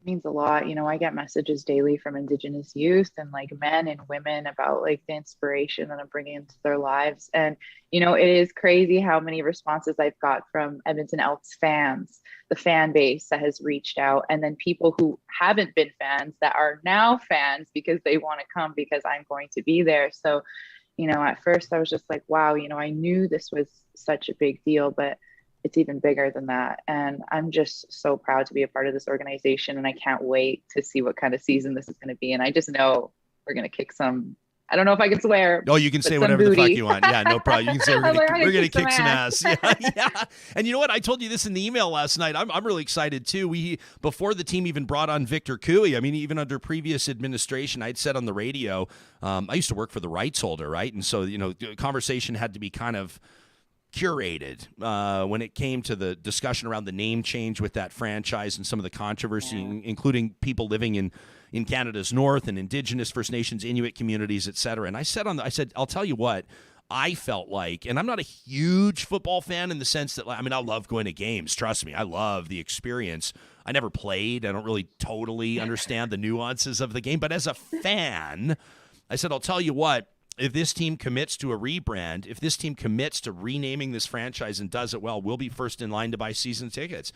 Means a lot. I get messages daily from Indigenous youth and like men and women about like the inspiration that I'm bringing into their lives. And, it is crazy how many responses I've got from Edmonton Elks fans, the fan base that has reached out, and then people who haven't been fans that are now fans because they want to come because I'm going to be there. So, at first I was just like, wow, I knew this was such a big deal, but it's even bigger than that. And I'm just so proud to be a part of this organization. And I can't wait to see what kind of season this is going to be. And I just know we're going to kick some, I don't know if I can swear. Oh, you can say whatever the fuck you want. Yeah, no problem. You can say we're going to kick some ass. Yeah. And you know what? I told you this in the email last night. I'm really excited too. Before the team even brought on Victor Cooey, I mean, even under previous administration, I'd said on the radio, I used to work for the rights holder, right? And so, conversation had to be kind of curated when it came to the discussion around the name change with that franchise and some of the controversy, including people living in Canada's North and Indigenous, First Nations, Inuit communities, et cetera. And I said, I'll tell you what, I felt like, and I'm not a huge football fan in the sense that, I love going to games. Trust me, I love the experience. I never played. I don't really totally understand the nuances of the game. But as a fan, I said, I'll tell you what, if this team commits to a rebrand, if this team commits to renaming this franchise and does it well, we'll be first in line to buy season tickets.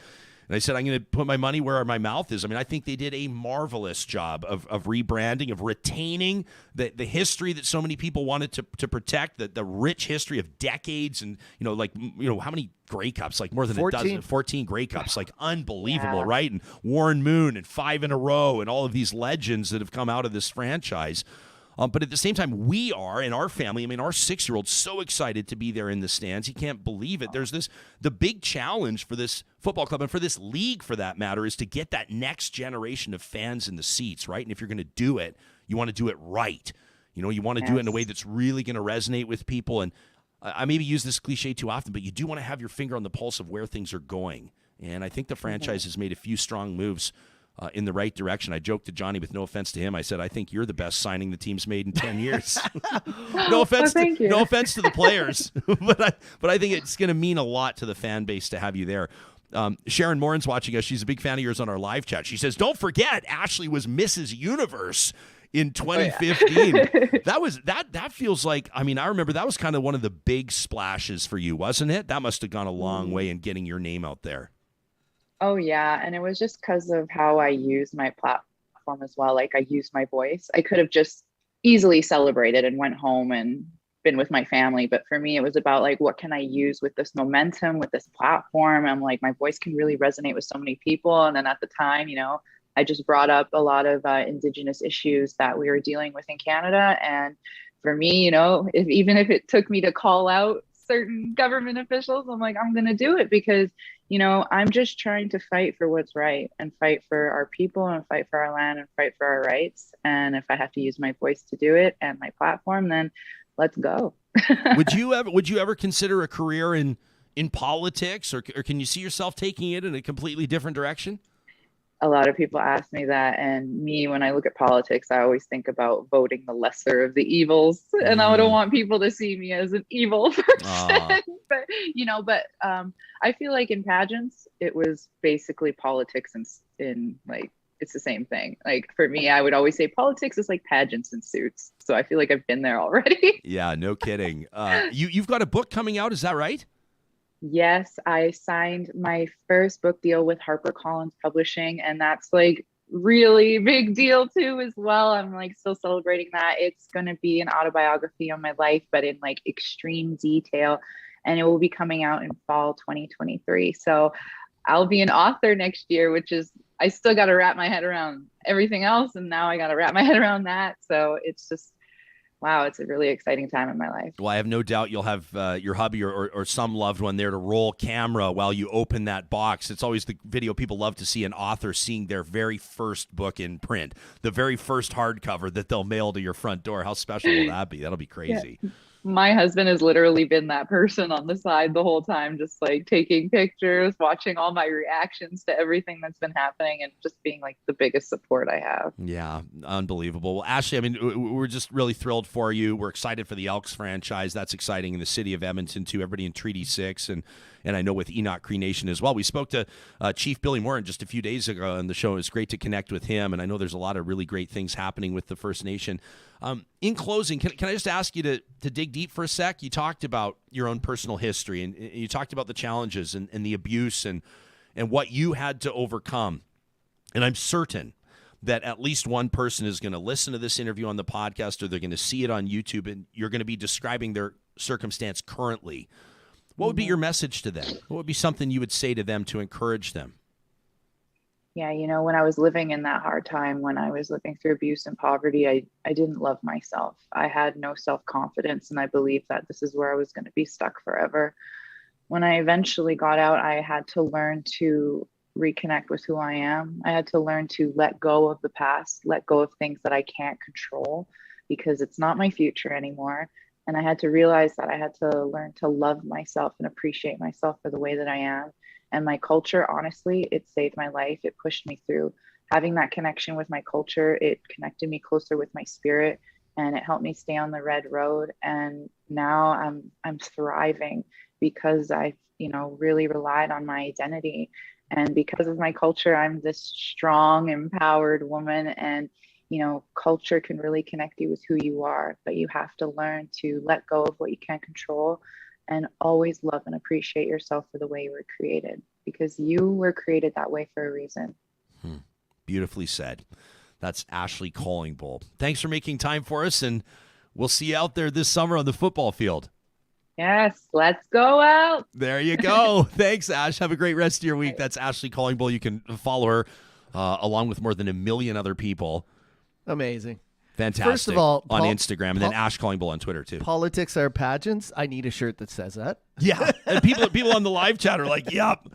And I said, I'm going to put my money where my mouth is. I mean, I think they did a marvelous job of rebranding, of retaining the history that so many people wanted to protect, the rich history of decades and, how many Grey Cups, like more than 14. a dozen, 14 Grey Cups, like unbelievable, Yeah. right? And Warren Moon and 5 in a row and all of these legends that have come out of this franchise. But at the same time, we are, in our family, I mean, our 6-year-old's so excited to be there in the stands. He can't believe it. The big challenge for this football club and for this league, for that matter, is to get that next generation of fans in the seats, right? And if you're going to do it, you want to do it right. You want to do it in a way that's really going to resonate with people. And I maybe use this cliche too often, but you do want to have your finger on the pulse of where things are going. And I think the franchise has made a few strong moves in the right direction. I joked to Johnny, with no offense to him, I said, I think you're the best signing the team's made in 10 years. No offense to the players, but I think it's going to mean a lot to the fan base to have you there. Sharon Morin's watching us. She's a big fan of yours on our live chat. She says, don't forget, Ashley was Mrs. Universe in 2015. That feels like, I mean, I remember that was kind of one of the big splashes for you, wasn't it? That must have gone a long way in getting your name out there. Oh yeah, and it was just because of how I use my platform as well. Like, I used my voice. I could have just easily celebrated and went home and been with my family, but for me it was about like, what can I use with this momentum, with this platform? I'm like, my voice can really resonate with so many people. And then at the time, I just brought up a lot of Indigenous issues that we were dealing with in Canada. And for me, even if it took me to call out certain government officials, I'm like, I'm going to do it because, I'm just trying to fight for what's right and fight for our people and fight for our land and fight for our rights. And if I have to use my voice to do it and my platform, then let's go. Would you ever consider a career in politics, or can you see yourself taking it in a completely different direction? A lot of people ask me that, and me, when I look at politics, I always think about voting the lesser of the evils, and I don't want people to see me as an evil person. But I feel like in pageants, it was basically politics in like, it's the same thing. Like, for me, I would always say politics is like pageants and suits. So I feel like I've been there already. Yeah, no kidding. You've got a book coming out, is that right? Yes, I signed my first book deal with HarperCollins Publishing, and that's like really big deal too as well. I'm like still celebrating that. It's going to be an autobiography on my life, but in like extreme detail, and it will be coming out in fall 2023. So I'll be an author next year, which is, I still got to wrap my head around everything else, and now I got to wrap my head around that. So it's just, wow, it's a really exciting time in my life. Well, I have no doubt you'll have your hubby or some loved one there to roll camera while you open that box. It's always the video people love to see, an author seeing their very first book in print, the very first hardcover that they'll mail to your front door. How special will that be? That'll be crazy. Yeah. My husband has literally been that person on the side the whole time, just like taking pictures, watching all my reactions to everything that's been happening, and just being like the biggest support I have. Yeah, unbelievable. Well, Ashley, I mean, we're just really thrilled for you. We're excited for the Elks franchise. That's exciting in the city of Edmonton, too. Everybody in Treaty 6, and I know with Enoch Cree Nation as well. We spoke to Chief Billy Morin just a few days ago on the show. It was great to connect with him, and I know there's a lot of really great things happening with the First Nation. In closing, can I just ask you to dig deep for a sec? You talked about your own personal history, and you talked about the challenges and the abuse and what you had to overcome. And I'm certain that at least one person is going to listen to this interview on the podcast, or they're going to see it on YouTube, and you're going to be describing their circumstance currently. What would be your message to them? What would be something you would say to them to encourage them? Yeah, when I was living in that hard time, when I was living through abuse and poverty, I didn't love myself. I had no self-confidence, and I believed that this is where I was going to be stuck forever. When I eventually got out, I had to learn to reconnect with who I am. I had to learn to let go of the past, let go of things that I can't control, because it's not my future anymore. And I had to realize that I had to learn to love myself and appreciate myself for the way that I am. And my culture, honestly, it saved my life. It pushed me through. Having that connection with my culture, it connected me closer with my spirit, and it helped me stay on the red road. And now I'm thriving because I, really relied on my identity. And because of my culture, I'm this strong, empowered woman. And, culture can really connect you with who you are, but you have to learn to let go of what you can't control and always love and appreciate yourself for the way you were created, because you were created that way for a reason. Beautifully said. That's Ashley Callingbull. Thanks for making time for us, and we'll see you out there this summer on the football field. Yes, let's go out. There you go. Thanks, Ash. Have a great rest of your week. That's Ashley Callingbull. You can follow her along with more than 1 million other people. Amazing. Fantastic. First of all, on Instagram, and then Ash Callingbull on Twitter too. Politics are pageants. I need a shirt that says that. Yeah, and people on the live chat are like, "Yep."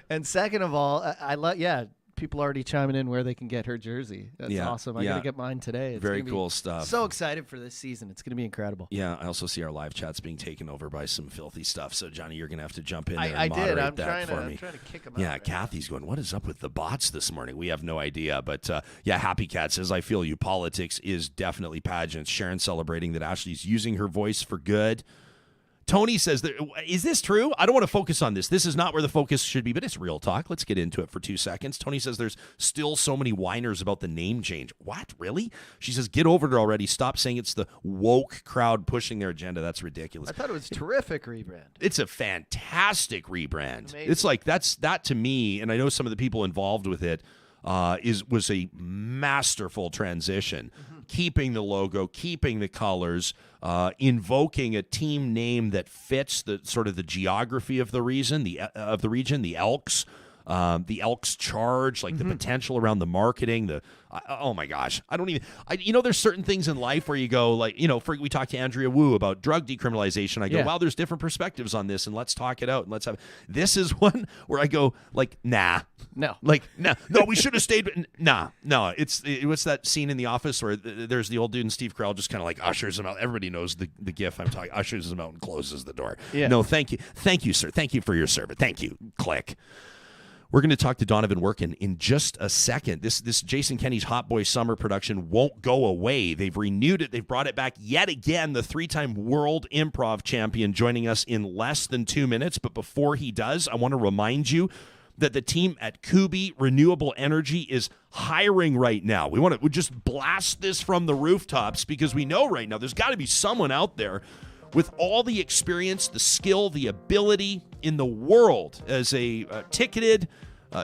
And second of all, I love. Yeah, people already chiming in where they can get her jersey. That's awesome. I gotta get mine today. It's very cool stuff. So excited for this season. It's gonna be incredible. Yeah, I also see our live chats being taken over by some filthy stuff. So Johnny, you're gonna have to jump in there and I moderate did. I'm that for me. I'm trying to kick them out. Yeah, Kathy's going, what is up with the bots this morning? We have no idea. But Happy Cat says, I feel you. Politics is definitely pageants. Sharon celebrating that Ashley's using her voice for good. Tony says, is this true? I don't want to focus on this. This is not where the focus should be, but it's real talk. Let's get into it for 2 seconds. Tony says there's still so many whiners about the name change. What? Really? She says, get over it already. Stop saying it's the woke crowd pushing their agenda. That's ridiculous. I thought it was terrific rebrand. It's a fantastic rebrand. Amazing. It's like that to me, and I know some of the people involved with it, was a masterful transition. Keeping the logo, keeping the colors, invoking a team name that fits the sort of the geography of the region, the Elks. The Elks charge, like the potential around the marketing, oh my gosh, there's certain things in life where you go like, we talked to Andrea Woo about drug decriminalization. I go, wow, there's different perspectives on this, and let's talk it out, and let's have, this is one where I go like, no, we should have stayed, no, what's that scene in The Office where there's the old dude and Steve Carell just kind of like ushers him out. Everybody knows the gif I'm talking, ushers him out and closes the door. Yeah. No, thank you, sir. Thank you for your service. Thank you. Click. We're going to talk to Donovan Workun in just a second. This Jason Kenney's Hot Boy Summer production won't go away. They've renewed it. They've brought it back yet again. The 3-time world improv champion joining us in less than 2 minutes. But before he does, I want to remind you that the team at Kubi Renewable Energy is hiring right now. We just blast this from the rooftops because we know right now there's got to be someone out there with all the experience, the skill, the ability in the world as a ticketed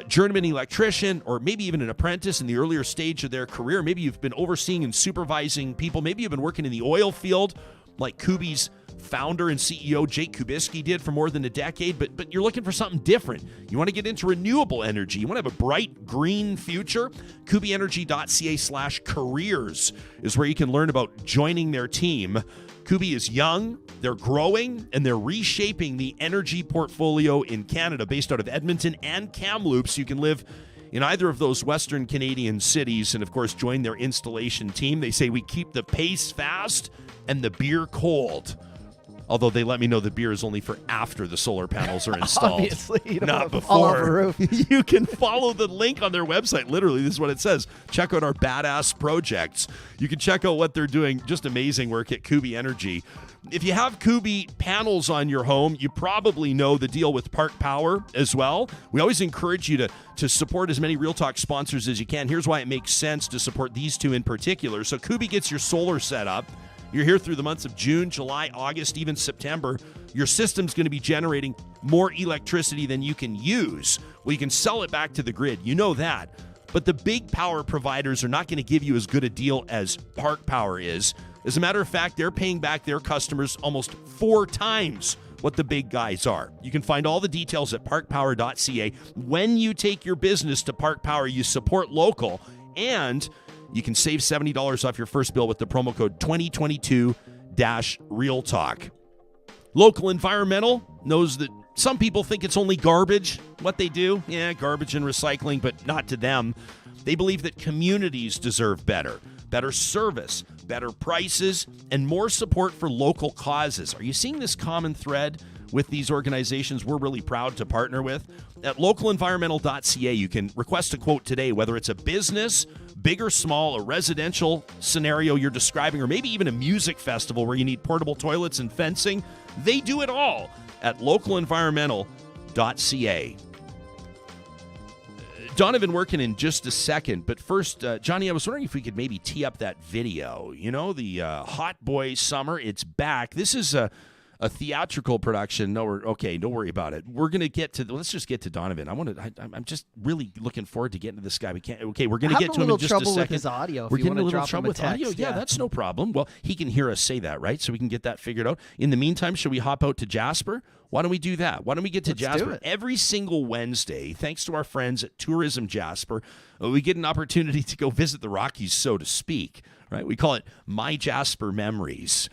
journeyman electrician, or maybe even an apprentice in the earlier stage of their career. Maybe you've been overseeing and supervising people. Maybe you've been working in the oil field like Kubi's founder and CEO Jake Kubisky did for more than a decade, but you're looking for something different. You want to get into renewable energy. You want to have a bright green future? KubiEnergy.ca/careers is where you can learn about joining their team. Kubi is young, they're growing, and they're reshaping the energy portfolio in Canada based out of Edmonton and Kamloops. You can live in either of those Western Canadian cities and, of course, join their installation team. They say we keep the pace fast and the beer cold. Although they let me know the beer is only for after the solar panels are installed. Obviously, you don't not want to fall off before. the roof. You can follow the link on their website. Literally, this is what it says. Check out our badass projects. You can check out what they're doing. Just amazing work at Kubi Energy. If you have Kubi panels on your home, you probably know the deal with Park Power as well. We always encourage you to support as many Real Talk sponsors as you can. Here's why it makes sense to support these two in particular. So Kubi gets your solar set up. You're here through the months of June, July, August, even September. Your system's going to be generating more electricity than you can use. Well, you can sell it back to the grid. You know that. But the big power providers are not going to give you as good a deal as Park Power is. As a matter of fact, they're paying back their customers almost 4 times what the big guys are. You can find all the details at parkpower.ca. When you take your business to Park Power, you support local, and you can save $70 off your first bill with the promo code 2022-REALTALK. Local Environmental knows that some people think it's only garbage, what they do. Yeah, garbage and recycling, but not to them. They believe that communities deserve better service, better prices, and more support for local causes. Are you seeing this common thread with these organizations we're really proud to partner with? At localenvironmental.ca, you can request a quote today, whether it's a business, big or small, a residential scenario you're describing, or maybe even a music festival where you need portable toilets and fencing. They do it all at localenvironmental.ca. Donovan Workun in just a second, but first, Johnny, I was wondering if we could maybe tee up that video. You know, the Hot Boy Summer, it's back. This is a theatrical production. Don't worry about it. We're gonna let's just get to Donovan. I'm just really looking forward to getting to this guy. We're gonna get to him in just a second. With his audio. We're getting a little trouble with audio. Yeah, that's no problem. Well, he can hear us say that, right? So we can get that figured out. In the meantime, should we hop out to Jasper? Why don't we do that? Why don't we get to Jasper? Every single Wednesday, thanks to our friends at Tourism Jasper, we get an opportunity to go visit the Rockies, so to speak. Right? We call it MyJasper Memories.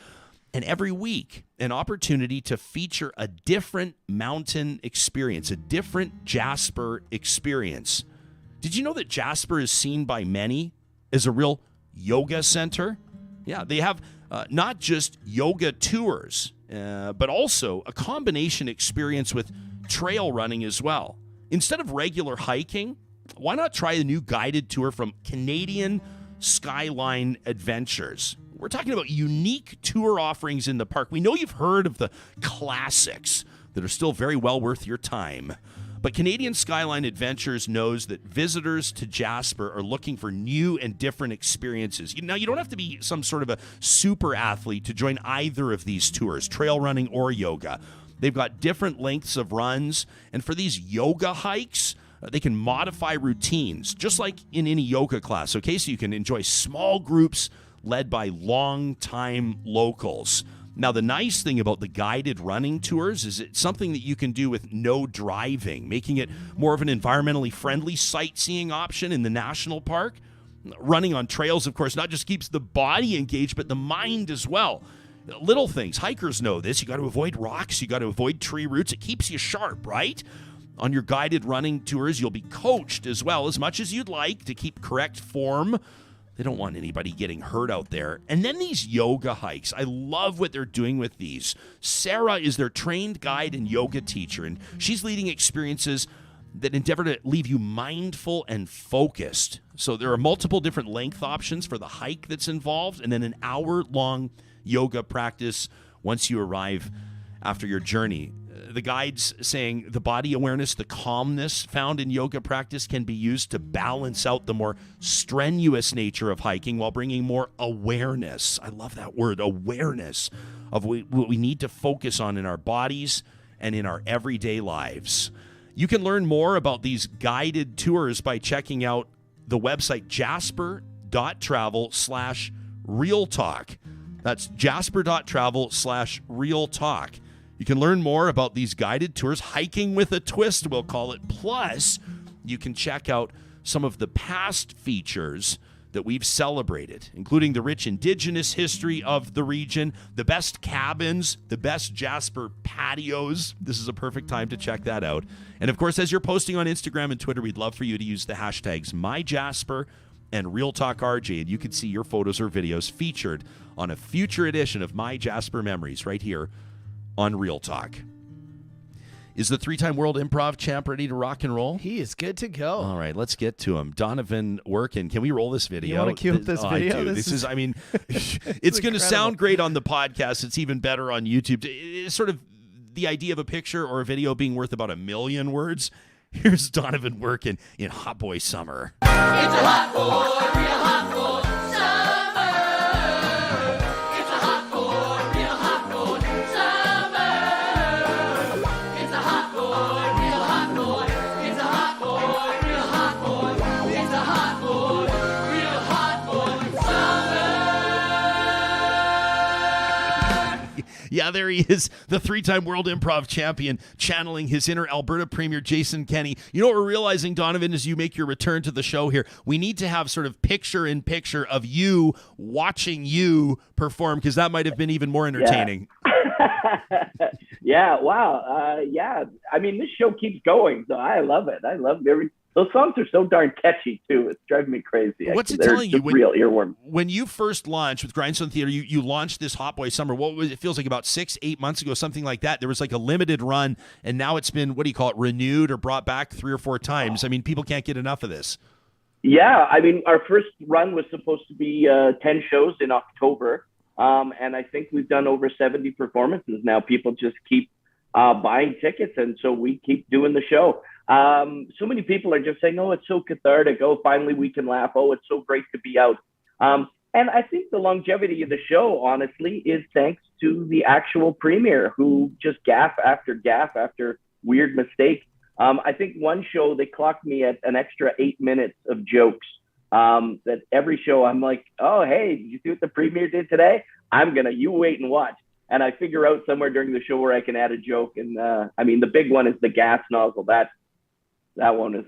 And every week, an opportunity to feature a different mountain experience, a different Jasper experience. Did you know that Jasper is seen by many as a real yoga center? Yeah, they have not just yoga tours, but also a combination experience with trail running as well. Instead of regular hiking, why not try a new guided tour from Canadian Skyline Adventures? We're talking about unique tour offerings in the park. We know you've heard of the classics that are still very well worth your time. But Canadian Skyline Adventures knows that visitors to Jasper are looking for new and different experiences. Now, you don't have to be some sort of a super athlete to join either of these tours, trail running or yoga. They've got different lengths of runs. And for these yoga hikes, they can modify routines, just like in any yoga class, okay? So you can enjoy small groups led by long-time locals. Now, the nice thing about the guided running tours is it's something that you can do with no driving, making it more of an environmentally friendly sightseeing option in the national park. Running on trails, of course, not just keeps the body engaged, but the mind as well. Little things. Hikers know this. You got to avoid rocks. You got to avoid tree roots. It keeps you sharp, right? On your guided running tours, you'll be coached as well, as much as you'd like, to keep correct form. They don't want anybody getting hurt out there. And then these yoga hikes. I love what they're doing with these. Sarah is their trained guide and yoga teacher, and she's leading experiences that endeavor to leave you mindful and focused. So there are multiple different length options for the hike that's involved, and then an hour-long yoga practice once you arrive after your journey. The guides saying the body awareness, the calmness found in yoga practice can be used to balance out the more strenuous nature of hiking while bringing more awareness. I love that word, awareness, of what we need to focus on in our bodies and in our everyday lives. You can learn more about these guided tours by checking out the website jasper.travel/realtalk. That's jasper.travel/realtalk. You can learn more about these guided tours, hiking with a twist, we'll call it. Plus, you can check out some of the past features that we've celebrated, including the rich Indigenous history of the region, the best cabins, the best Jasper patios. This is a perfect time to check that out. And of course, as you're posting on Instagram and Twitter, we'd love for you to use the hashtags MyJasper and RealTalkRJ, and you can see your photos or videos featured on a future edition of MyJasper Memories right here on Real Talk. Is the three-time world improv champ ready to rock and roll? He is good to go. All right, let's get to him. Donovan Workun. Can we roll this video? You want to cue up this video? I do. It's going to sound great on the podcast. It's even better on YouTube. It's sort of the idea of a picture or a video being worth about 1,000,000 words. Here's Donovan Workun in Hot Boy Summer. It's a hot boy, real hot boy summer. It's a hot boy, real hot boy summer. It's a hot boy, real hot boy. It's a hot boy, real hot boy. It's a hot boy, real hot boy summer. Yeah, there he is, the three-time world improv champion, channeling his inner Alberta Premier Jason Kenney. You know what we're realizing, Donovan, as you make your return to the show here? We need to have sort of picture-in-picture of you watching you perform, because that might have been even more entertaining. Yeah, wow. Yeah, I mean, this show keeps going, so I love it. I love those songs are so darn catchy, too. It's driving me crazy. What's it They're telling you? real earworm. When you first launched with Grindstone Theatre, you launched this Hot Boy Summer. What was it? Feels like about 6-8 months ago, something like that. There was like a limited run, and now it's been, what do you call it, renewed or brought back 3 or 4 times. I mean, people can't get enough of this. Yeah, I mean, our first run was supposed to be 10 shows in October, and I think we've done over 70 performances now. People just keep buying tickets. And so we keep doing the show. So many people are just saying, oh, it's so cathartic. Oh, finally we can laugh. Oh, it's so great to be out. And I think the longevity of the show, honestly, is thanks to the actual premier who just gaffe after weird mistake. I think one show they clocked me at an extra 8 minutes of jokes. That every show I'm like, oh, hey, did you see what the premier did today? You wait and watch. And I figure out somewhere during the show where I can add a joke. And the big one is the gas nozzle. That one is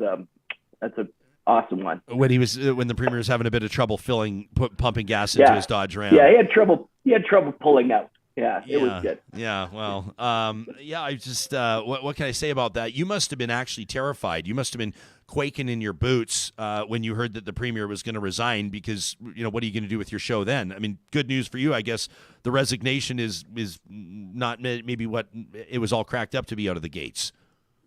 that's an awesome one. When the premier was having a bit of trouble pumping gas into his Dodge Ram. Yeah, he had trouble pulling out. Yeah, it was good. Yeah, well, I just, what can I say about that? You must have been actually terrified. You must have been quaking in your boots when you heard that the premier was going to resign because, what are you going to do with your show then? I mean, good news for you, I guess. The resignation is not maybe what it was all cracked up to be out of the gates.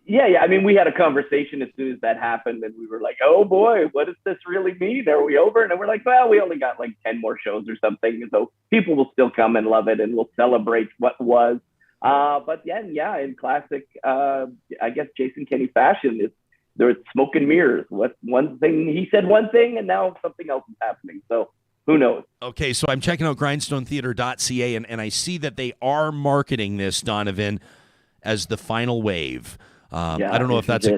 Yeah. I mean, we had a conversation as soon as that happened, and we were like, oh, boy, what does this really mean? Are we over? And then we're like, well, we only got like 10 more shows or something. And so people will still come and love it, and we'll celebrate what was. But in classic, I guess, Jason Kenney fashion, there's smoke and mirrors. He said one thing, and now something else is happening. So who knows? Okay, so I'm checking out grindstonetheatre.ca, and I see that they are marketing this, Donovan, as the final wave. I don't know if that's a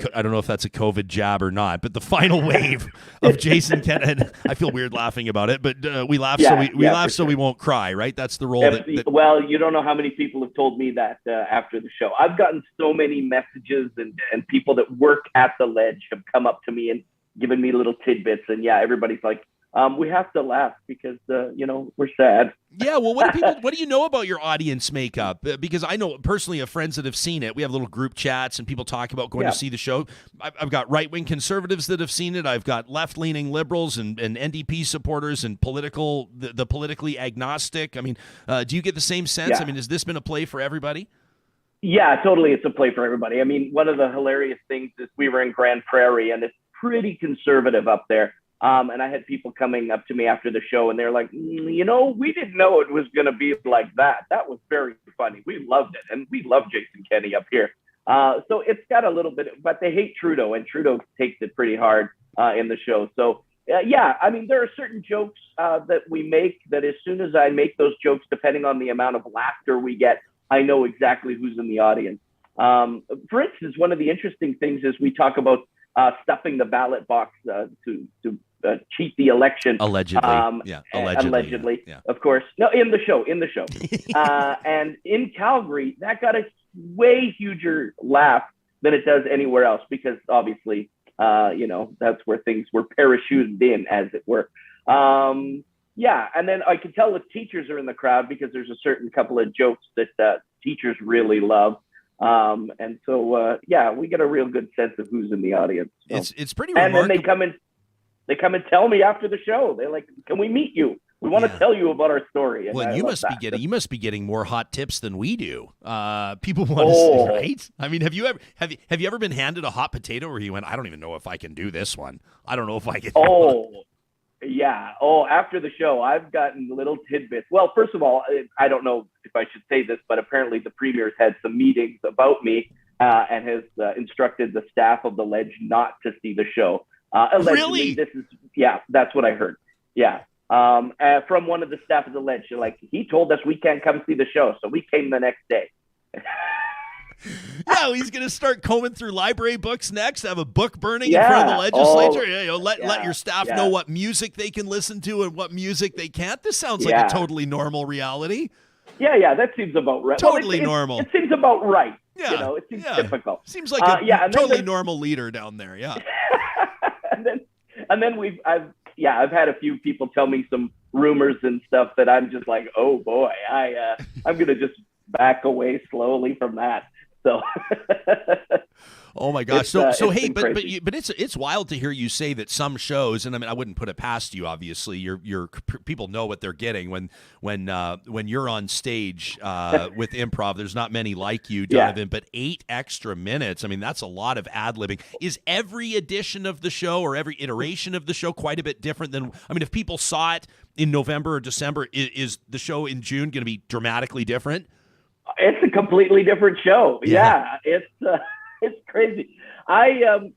COVID jab or not, but the final wave of Jason Kenney. I feel weird laughing about it, but we laugh so we won't cry, right? That's the role. Well, you don't know how many people have told me that after the show. I've gotten so many messages, and people that work at the Ledge have come up to me and given me little tidbits, and everybody's like, we have to laugh because we're sad. Yeah, well, what do you know about your audience makeup? Because I know personally of friends that have seen it. We have little group chats and people talk about going to see the show. I've got right-wing conservatives that have seen it. I've got left-leaning liberals and NDP supporters and the politically agnostic. I mean, do you get the same sense? Yeah. I mean, has this been a play for everybody? Yeah, totally. It's a play for everybody. I mean, one of the hilarious things is we were in Grand Prairie, and it's pretty conservative up there. And I had people coming up to me after the show, and they're like, we didn't know it was going to be like that. That was very funny. We loved it. And we love Jason Kenney up here. So it's got a little bit, but they hate Trudeau, and Trudeau takes it pretty hard in the show. So, I mean, there are certain jokes that we make that as soon as I make those jokes, depending on the amount of laughter we get, I know exactly who's in the audience. For instance, one of the interesting things is we talk about stuffing the ballot box to cheat the election. Allegedly. Allegedly. Yeah. Of course. No, in the show. And in Calgary, that got a way huger laugh than it does anywhere else because obviously, that's where things were parachuted in, as it were. And then I can tell the teachers are in the crowd because there's a certain couple of jokes that teachers really love. And so, we get a real good sense of who's in the audience. So. It's pretty remarkable. And then they come and tell me after the show. They're like, "Can we meet you? We want to tell you about our story." And well, you must be getting more hot tips than we do. People want to see, right? I mean, have you ever been handed a hot potato where you went, "I don't even know if I can do this one. I don't know if I can." Yeah. After the show, I've gotten little tidbits. Well, first of all, I don't know if I should say this, but apparently the premier's had some meetings about me and has instructed the staff of the Ledge not to see the show. Allegedly, really? That's what I heard. Yeah. From one of the staff of the Ledge, like, he told us we can't come see the show, so we came the next day. Yeah, he's going to start combing through library books next, have a book burning in front of the legislature. Let your staff know what music they can listen to and what music they can't. This sounds like a totally normal reality. Yeah, that seems about right. Totally normal. It seems about right. Yeah. It seems typical. Seems like a totally normal leader down there, yeah. and then I've had a few people tell me some rumors and stuff that I'm just like, oh boy, I'm going to just back away slowly from that. So, oh my gosh! So hey, but it's wild to hear you say that some shows, and I mean, I wouldn't put it past you. Obviously, your people know what they're getting when you're on stage with Improv. There's not many like you, Donovan, but 8 extra minutes. I mean, that's a lot of ad-libbing. Is every edition of the show or every iteration of the show quite a bit different than? I mean, if people saw it in November or December, is the show in June going to be dramatically different? It's a completely different show. Yeah, it's crazy. Well,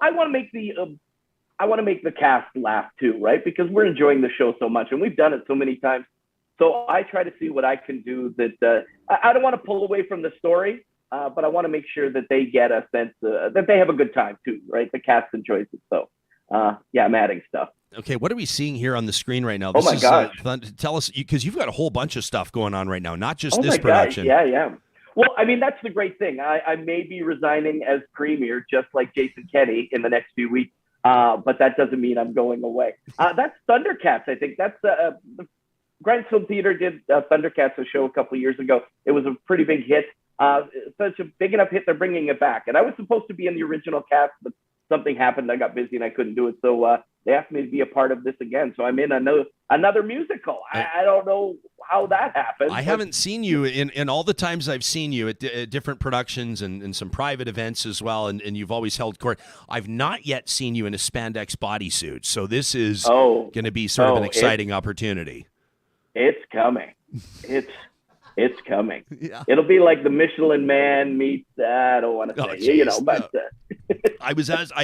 I want to make the cast laugh too, right? Because we're enjoying the show so much, and we've done it so many times. So I try to see what I can do that I don't want to pull away from the story, but I want to make sure that they get a sense that they have a good time too, right? The cast enjoys it. So I'm adding stuff. Okay, what are we seeing here on the screen right now? Oh my gosh. Tell us, because you've got a whole bunch of stuff going on right now, not just this my production. God. Yeah. Well, I mean, that's the great thing. I may be resigning as premier, just like Jason Kenney, in the next few weeks, but that doesn't mean I'm going away. That's Thundercats, I think. That's the Grindstone Theatre did Thundercats, a show a couple of years ago. It was a pretty big hit. Such a big enough hit, they're bringing it back. And I was supposed to be in the original cast, but something happened. I got busy and I couldn't do it. So they asked me to be a part of this again. So I'm in another musical. I don't know how that happened. I haven't seen you in all the times I've seen you at different productions and some private events as well, and you've always held court. I've not yet seen you in a spandex bodysuit. So this is going to be sort of an exciting opportunity. It's coming. It's coming. Yeah. It'll be like the Michelin Man meets, I don't want to say, but. I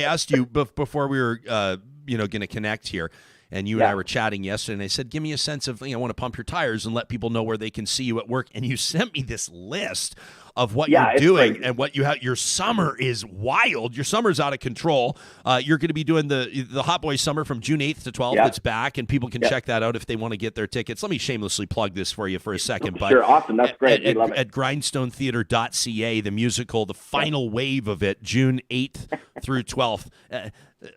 asked you before we were, going to connect here, and you and I were chatting yesterday, and I said, give me a sense of, I want to pump your tires and let people know where they can see you at work. And you sent me this list of what you're doing crazy. And what you have. Your summer is wild. Your summer's out of control. You're going to be doing the Hot Boy Summer from June 8th to 12th. It's back, and people can check that out if they want to get their tickets. Let me shamelessly plug this for you for a second. Sure, awesome. That's great. We love it. At grindstonetheatre.ca, the musical, the final wave of it, June 8th through 12th.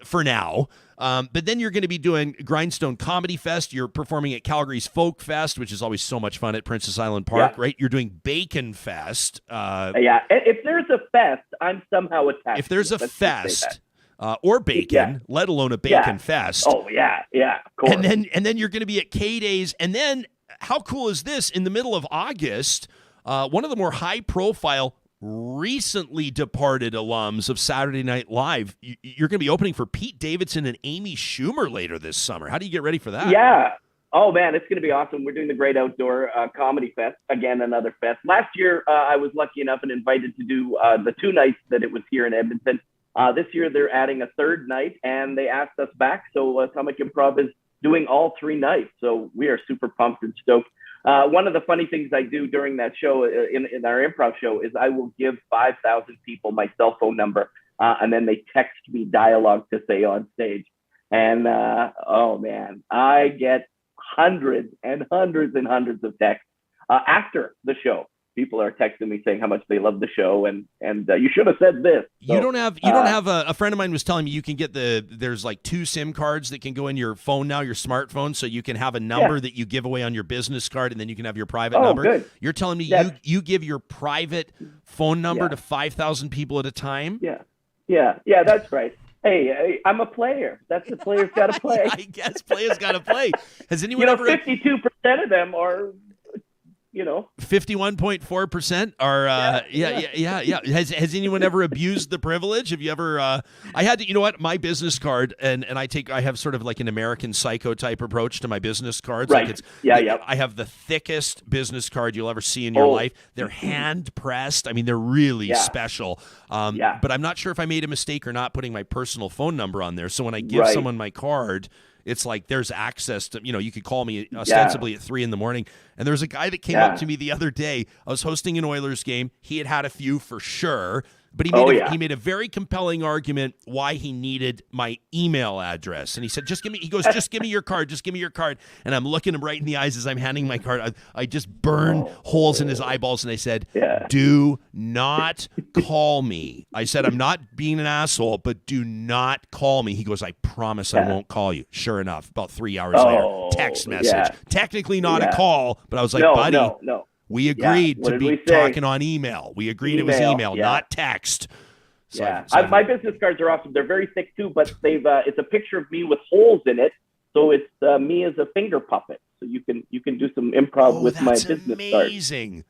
For now. But then you're going to be doing Grindstone Comedy Fest. You're performing at Calgary's Folk Fest, which is always so much fun at Princess Island Park, right? You're doing Bacon Fest. If there's a fest, I'm somehow attached. If there's a fest or bacon, let alone a bacon fest. Oh, yeah, of course. And then you're going to be at K-Days. And then how cool is this? In the middle of August, one of the more high-profile recently departed alums of Saturday Night Live, you're going to be opening for Pete Davidson and Amy Schumer later this summer. How do you get ready for that? Yeah. Oh, man, it's going to be awesome. We're doing the Great Outdoor Comedy Fest. Again, another fest. Last year, I was lucky enough and invited to do the 2 nights that it was here in Edmonton. This year, they're adding a 3rd night, and they asked us back. So Atomic Improv is doing all 3 nights. So we are super pumped and stoked. One of the funny things I do during that show, in our improv show, is I will give 5,000 people my cell phone number, and then they text me dialogue to say on stage. And, oh, man, I get hundreds and hundreds and hundreds of texts after the show. People are texting me saying how much they love the show, and you should have said this. So, you don't have a friend of mine was telling me you can get there's like 2 SIM cards that can go in your phone now, your smartphone, so you can have a number that you give away on your business card, and then you can have your private number. Good. You're telling me you give your private phone number to 5,000 people at a time? Yeah, that's right. Hey, I'm a player. That's the player's got to play. I guess players got to play. Has anyone ever? 52% of them are. 51.4% are yeah. Has anyone ever abused the privilege? Have you ever I had to, my business card, and I have sort of like an American Psycho type approach to my business cards. Right. Like I have the thickest business card you'll ever see in your life. They're hand pressed. I mean, they're really special. But I'm not sure if I made a mistake or not putting my personal phone number on there. So when I give someone my card, it's like there's access to, you could call me ostensibly at 3 a.m. And there was a guy that came up to me the other day. I was hosting an Oilers game. He had a few for sure, but he made a very compelling argument why he needed my email address. And he said, just give me your card. Just give me your card. And I'm looking him right in the eyes as I'm handing my card. I just burn holes in his eyeballs. And I said, do not call me. I said, I'm not being an asshole, but do not call me. He goes, I promise I won't call you. Sure enough, about 3 hours later, text message. Technically not a call, but I was like, buddy. No. We agreed to be talking on email. We agreed it was email, not text. So, my business cards are awesome. They're very thick too, but it's a picture of me with holes in it, so it's me as a finger puppet. So you can do some improv with my business card. Amazing.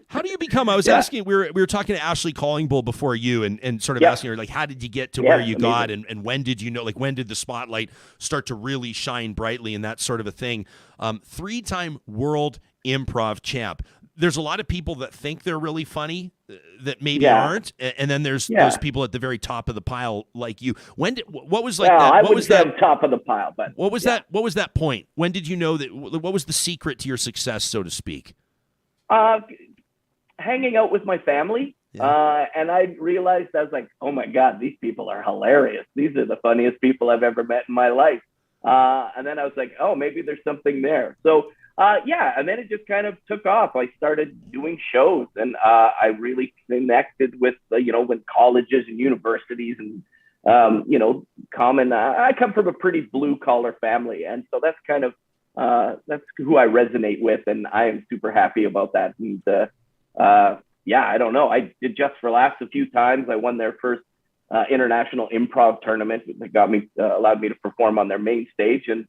How do you become? I was asking. We were talking to Ashley Callingbull before you, and sort of asking her, like, how did you get to where you got, and when did you know? Like, when did the spotlight start to really shine brightly, and that sort of a thing? 3-time world improv champ. there's a lot of people that think they're really funny that maybe Yeah. aren't, and then there's Yeah. those people at the very top of the pile like you. What was like Well, that? I What would was say that? I'm top of the pile, but What was yeah. that? What was that point? When did you know that? What was the secret to your success, so to speak? Hanging out with my family. Yeah. And I realized, I was like, oh my God, these people are hilarious. These are the funniest people I've ever met in my life. And then I was like, oh, maybe there's something there. So, and then it just kind of took off. I started doing shows, and I really connected with, with colleges and universities and, I come from a pretty blue collar family. And so that's kind of, that's who I resonate with. And I am super happy about that. And, I don't know. I did Just for Laughs a few times. I won their first international improv tournament that allowed me to perform on their main stage. And,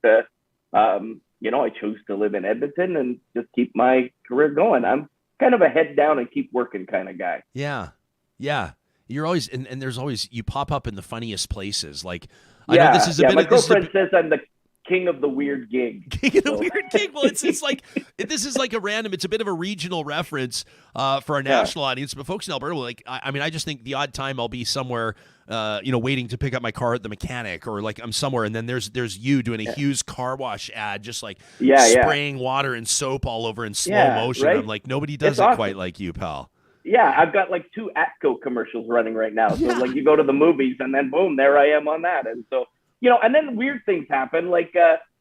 I chose to live in Edmonton and just keep my career going. I'm kind of a head down and keep working kind of guy. Yeah. Yeah. You're always, and there's always, you pop up in the funniest places. Like, Yeah. I know this is a bit My of, this is a girlfriend says I'm the king of the weird gig. King of the weird gig. Well, it's like this is like it's a bit of a regional reference for our national audience, but folks in Alberta, like, I just think the odd time I'll be somewhere, waiting to pick up my car at the mechanic, or like I'm somewhere, and then there's you doing a Hughes car wash ad, just like spraying water and soap all over in slow motion. Right? I'm like, nobody does It's it awesome. quite like you, pal. Yeah, I've got like 2 Atco commercials running right now. So like you go to the movies and then boom, there I am on that. And so, and then weird things happen. Like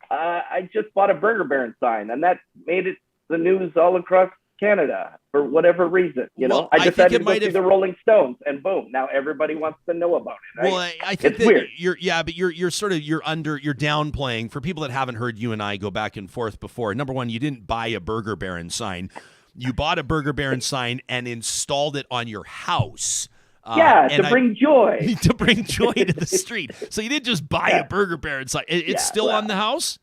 I just bought a Burger Baron sign, and that made it the news all across Canada for whatever reason. Well, I I think decided it to go might see have- the Rolling Stones, and boom, now everybody wants to know about it. Right? Well, I think It's that weird. you're downplaying. For people that haven't heard you and I go back and forth before, number one, you didn't buy a Burger Baron sign. You bought a Burger Baron sign and installed it on your house. To bring joy. To bring joy to the street. So you didn't just buy a Burger Baron sign. It's still on the house?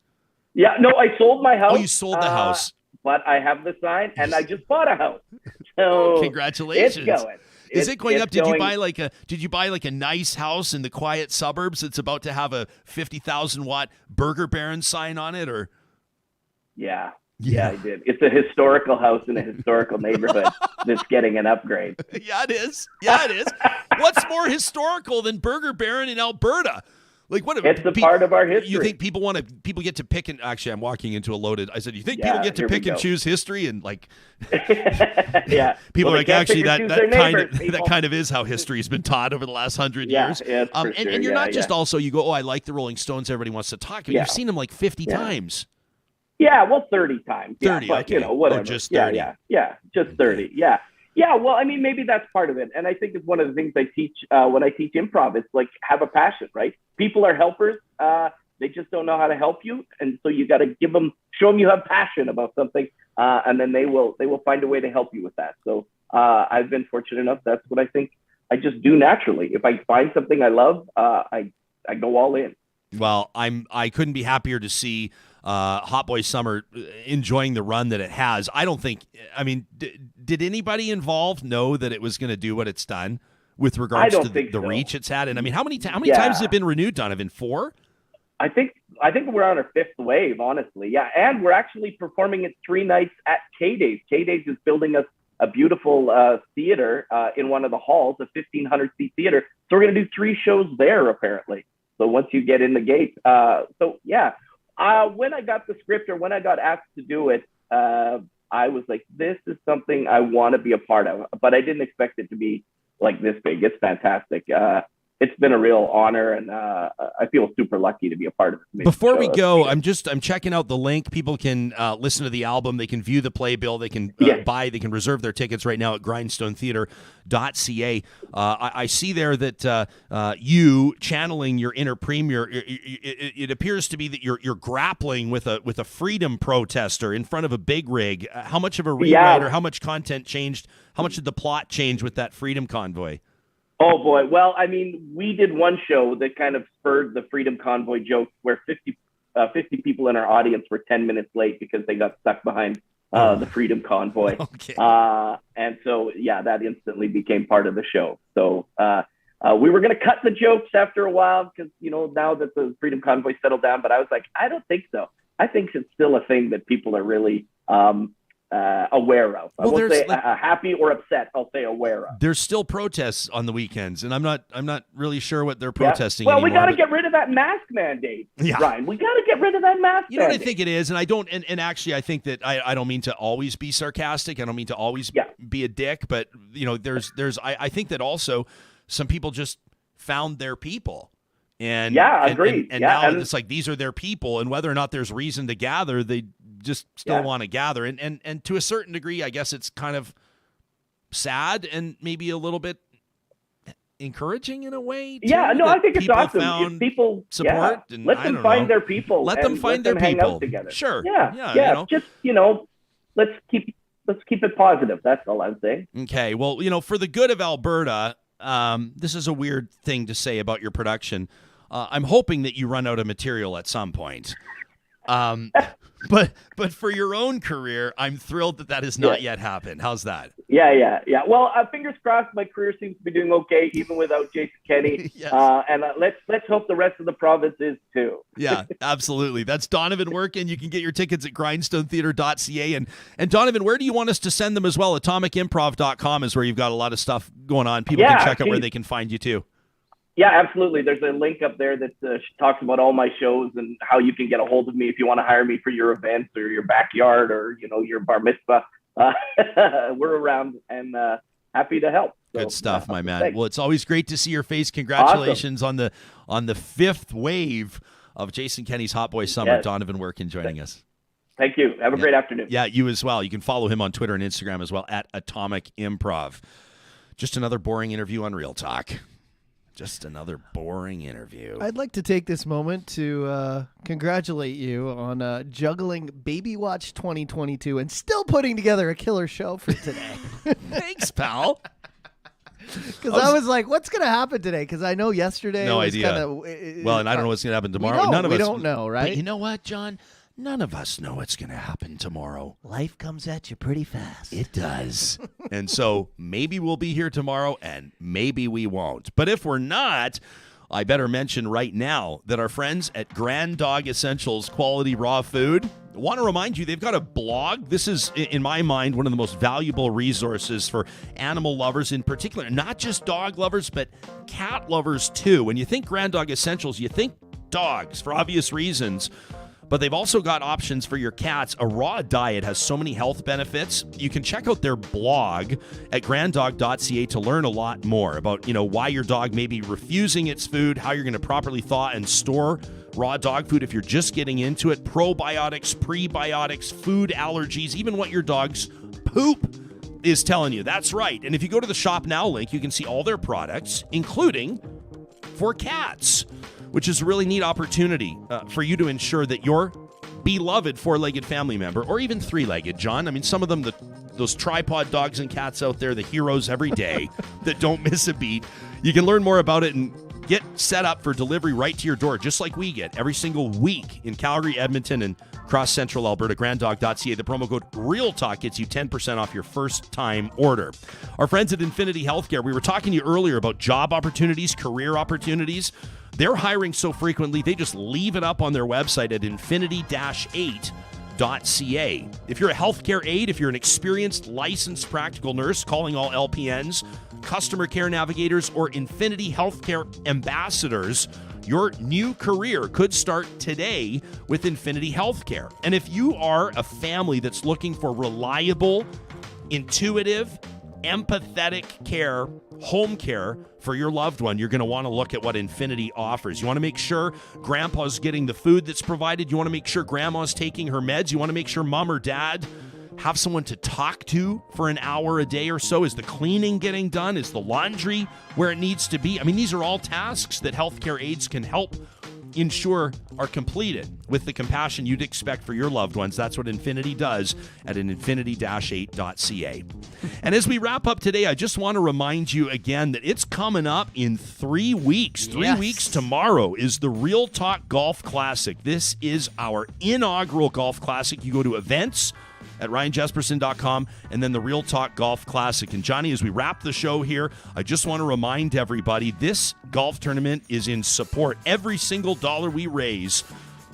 Yeah, no, I sold my house. Oh, you sold the house. But I have the sign, and I just bought a house. So Congratulations. It's going. Is it going it's up? Did going- you buy like a nice house in the quiet suburbs that's about to have a 50,000 watt Burger Baron sign on it, or? Yeah, I did. It's a historical house in a historical neighborhood that's getting an upgrade. Yeah, it is. What's more historical than Burger Baron in Alberta? Like, what? It's a part of our history. You think people get to pick and actually, I'm walking into a loaded. I said, you think people get to here we pick and go. choose history, and like, Yeah, people Well, are like, they can't actually, pick that and choose their neighbors, that people. kind of is how history has been taught over the last 100 Yeah, years. yeah, for and sure. you're Yeah, not just yeah. also, you go, oh, I like the Rolling Stones. Everybody wants to talk. Yeah. You've seen them like 50 times. Yeah, well, 30 times. 30, but, okay. whatever. Oh, just 30. Yeah, just 30. Yeah. Yeah, well, I mean, maybe that's part of it. And I think it's one of the things I teach when I teach improv. It's like, have a passion, right? People are helpers. They just don't know how to help you. And so you got to show them you have passion about something. And then they will find a way to help you with that. So I've been fortunate enough. That's what I think I just do naturally. If I find something I love, I go all in. Well, I couldn't be happier to see Hot Boy Summer enjoying the run that it has. I don't think. I mean, did anybody involved know that it was going to do what it's done with regards to the reach it's had? And I mean, how many times has it been renewed, Donovan? 4? I think we're on our 5th wave, honestly. Yeah, and we're actually performing it 3 nights at K-Days. K-Days is building us a beautiful theater in one of the halls, a 1,500-seat theater. So we're going to do 3 shows there, apparently. So once you get in the gate. When I got the script, or when I got asked to do it, I was like, this is something I want to be a part of. But I didn't expect it to be like this big. It's fantastic. It's been a real honor, and I feel super lucky to be a part of it. Before we go, I'm checking out the link. People can listen to the album. They can view the playbill. They can they can reserve their tickets right now at grindstonetheatre.ca. I see there that you channeling your inner premier. It appears to be that you're grappling with a freedom protester in front of a big rig. How much of a rewrite or how much content changed? How much did the plot change with that Freedom Convoy? Oh boy. Well, I mean, we did one show that kind of spurred the Freedom Convoy joke, where 50 people in our audience were 10 minutes late because they got stuck behind the Freedom Convoy. Okay. And so, that instantly became part of the show. So we were going to cut the jokes after a while because, now that the Freedom Convoy settled down, but I was like, I don't think so. I think it's still a thing that people are really aware of. I Well, won't there's, say happy or upset. I'll say aware of. There's still protests on the weekends, and I'm not really sure what they're protesting Well, anymore. we got to get rid of that mask mandate, Yeah. Ryan. We got to get rid of that mask You know what I mandate. think it is, and I don't, and actually I think that I don't mean to always be sarcastic. I don't mean to always be a dick, but you know, I think that also some people just found their people. And agreed. And now it's like these are their people, and whether or not there's reason to gather, they just still want to gather. And to a certain degree, I guess it's kind of sad and maybe a little bit encouraging in a way. Too, I think it's awesome. If people support, and let them find their people. Let them find their hang people out together. Sure. Yeah. Just let's keep it positive. That's all I'm saying. Okay. Well, for the good of Alberta, this is a weird thing to say about your production. I'm hoping that you run out of material at some point. But for your own career, I'm thrilled that has not yet happened. How's that? Yeah. Well, fingers crossed. My career seems to be doing okay, even without Jason Kenney. Yes. And let's hope the rest of the province is too. Yeah, absolutely. That's Donovan Workun. You can get your tickets at grindstonetheatre.ca. And Donovan, where do you want us to send them as well? AtomicImprov.com is where you've got a lot of stuff going on. People can check out where they can find you too. Yeah, absolutely. There's a link up there that talks about all my shows and how you can get a hold of me if you want to hire me for your events or your backyard or your bar mitzvah. We're around and happy to help. So, good stuff, my man. Thanks. Well, it's always great to see your face. Congratulations on the fifth wave of Jason Kenney's Hot Boy Summer. Yes. Donovan Workun joining us. Thank you. Have a great afternoon. Yeah, you as well. You can follow him on Twitter and Instagram as well at Atomic Improv. Just another boring interview on Real Talk. Just another boring interview. I'd like to take this moment to congratulate you on juggling Baby Watch 2022 and still putting together a killer show for today. Thanks, pal. Because I was like, what's going to happen today? Because I know yesterday No was idea. Well, and I don't know what's going to happen tomorrow. We don't know, right? But you know what, John? None of us know what's going to happen tomorrow. Life comes at you pretty fast. It does. And so maybe we'll be here tomorrow and maybe we won't. But if we're not, I better mention right now that our friends at Grand Dog Essentials Quality Raw Food want to remind you they've got a blog. This is, in my mind, one of the most valuable resources for animal lovers in particular. Not just dog lovers, but cat lovers too. When you think Grand Dog Essentials, you think dogs for obvious reasons. But they've also got options for your cats. A raw diet has so many health benefits. You can check out their blog at granddog.ca to learn a lot more about, why your dog may be refusing its food, how you're going to properly thaw and store raw dog food if you're just getting into it, probiotics, prebiotics, food allergies, even what your dog's poop is telling you. That's right. And if you go to the Shop Now link, you can see all their products, including for cats, which is a really neat opportunity for you to ensure that your beloved four-legged family member, or even three-legged, John. I mean, some of them, those tripod dogs and cats out there, the heroes every day that don't miss a beat. You can learn more about it and get set up for delivery right to your door, just like we get every single week in Calgary, Edmonton, and across central Alberta. Granddog.ca. The promo code REALTALK gets you 10% off your first-time order. Our friends at Infinity Healthcare, we were talking to you earlier about job opportunities, career opportunities. They're hiring so frequently, they just leave it up on their website at infinity-8.ca. If you're a healthcare aide, if you're an experienced, licensed practical nurse, calling all LPNs, customer care navigators, or Infinity Healthcare ambassadors, your new career could start today with Infinity Healthcare. And if you are a family that's looking for reliable, intuitive, empathetic care, home care for your loved one, you're going to want to look at what Infinity offers. You want to make sure grandpa's getting the food that's provided. You want to make sure grandma's taking her meds. You want to make sure mom or dad have someone to talk to for an hour a day or so. Is the cleaning getting done? Is the laundry where it needs to be? I mean, these are all tasks that healthcare aides can help ensure are completed with the compassion you'd expect for your loved ones. That's what Infinity does at an infinity-8.ca. And as we wrap up today, I just want to remind you again that it's coming up in 3 weeks. 3 weeks tomorrow is the Real Talk Golf Classic. This is our inaugural golf classic. You go to events at ryanjesperson.com, and then the Real Talk Golf Classic. And Johnny, as we wrap the show here, I just want to remind everybody this golf tournament is in support. Every single dollar we raise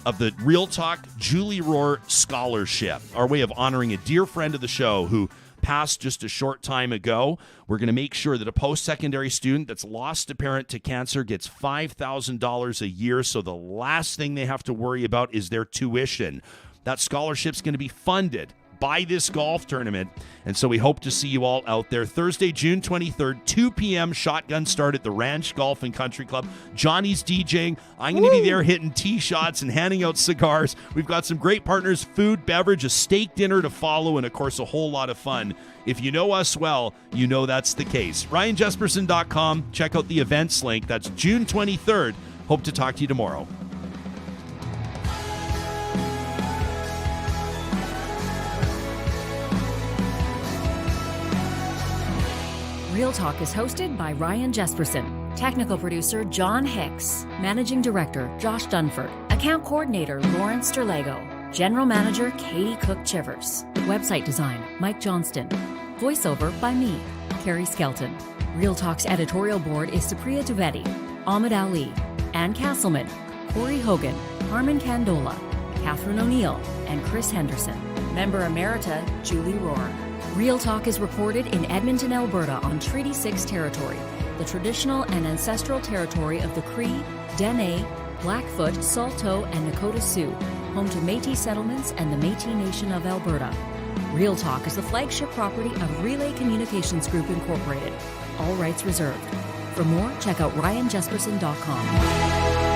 of the Real Talk Julie Rohr Scholarship, our way of honoring a dear friend of the show who passed just a short time ago. We're going to make sure that a post-secondary student that's lost a parent to cancer gets $5,000 a year, so the last thing they have to worry about is their tuition. That scholarship's going to be funded by this golf tournament, and so we hope to see you all out there. Thursday, June 23rd, 2 p.m. shotgun start at the Ranch Golf and Country Club. Johnny's DJing. I'm going to be there hitting tee shots and handing out cigars. We've got some great partners, food, beverage, a steak dinner to follow, and of course a whole lot of fun. If you know us well, you know that's the case. RyanJesperson.com. Check out the events link. That's June 23rd. Hope to talk to you tomorrow. Real Talk is hosted by Ryan Jesperson, technical producer John Hicks, managing director Josh Dunford, account coordinator Lawrence Sterlego, general manager Katie Cook-Chivers, website design Mike Johnston, voiceover by me, Carrie Skelton. Real Talk's editorial board is Supriya Dwivedi, Ahmed Ali, Ann Castleman, Corey Hogan, Harmon Candola, Catherine O'Neill, and Chris Henderson. Member Emerita Julie Rohr. Real Talk is recorded in Edmonton, Alberta on Treaty 6 territory, the traditional and ancestral territory of the Cree, Dene, Blackfoot, Saulteaux, and Nakota Sioux, home to Métis settlements and the Métis Nation of Alberta. Real Talk is the flagship property of Relay Communications Group Incorporated. All rights reserved. For more, check out ryanjesperson.com.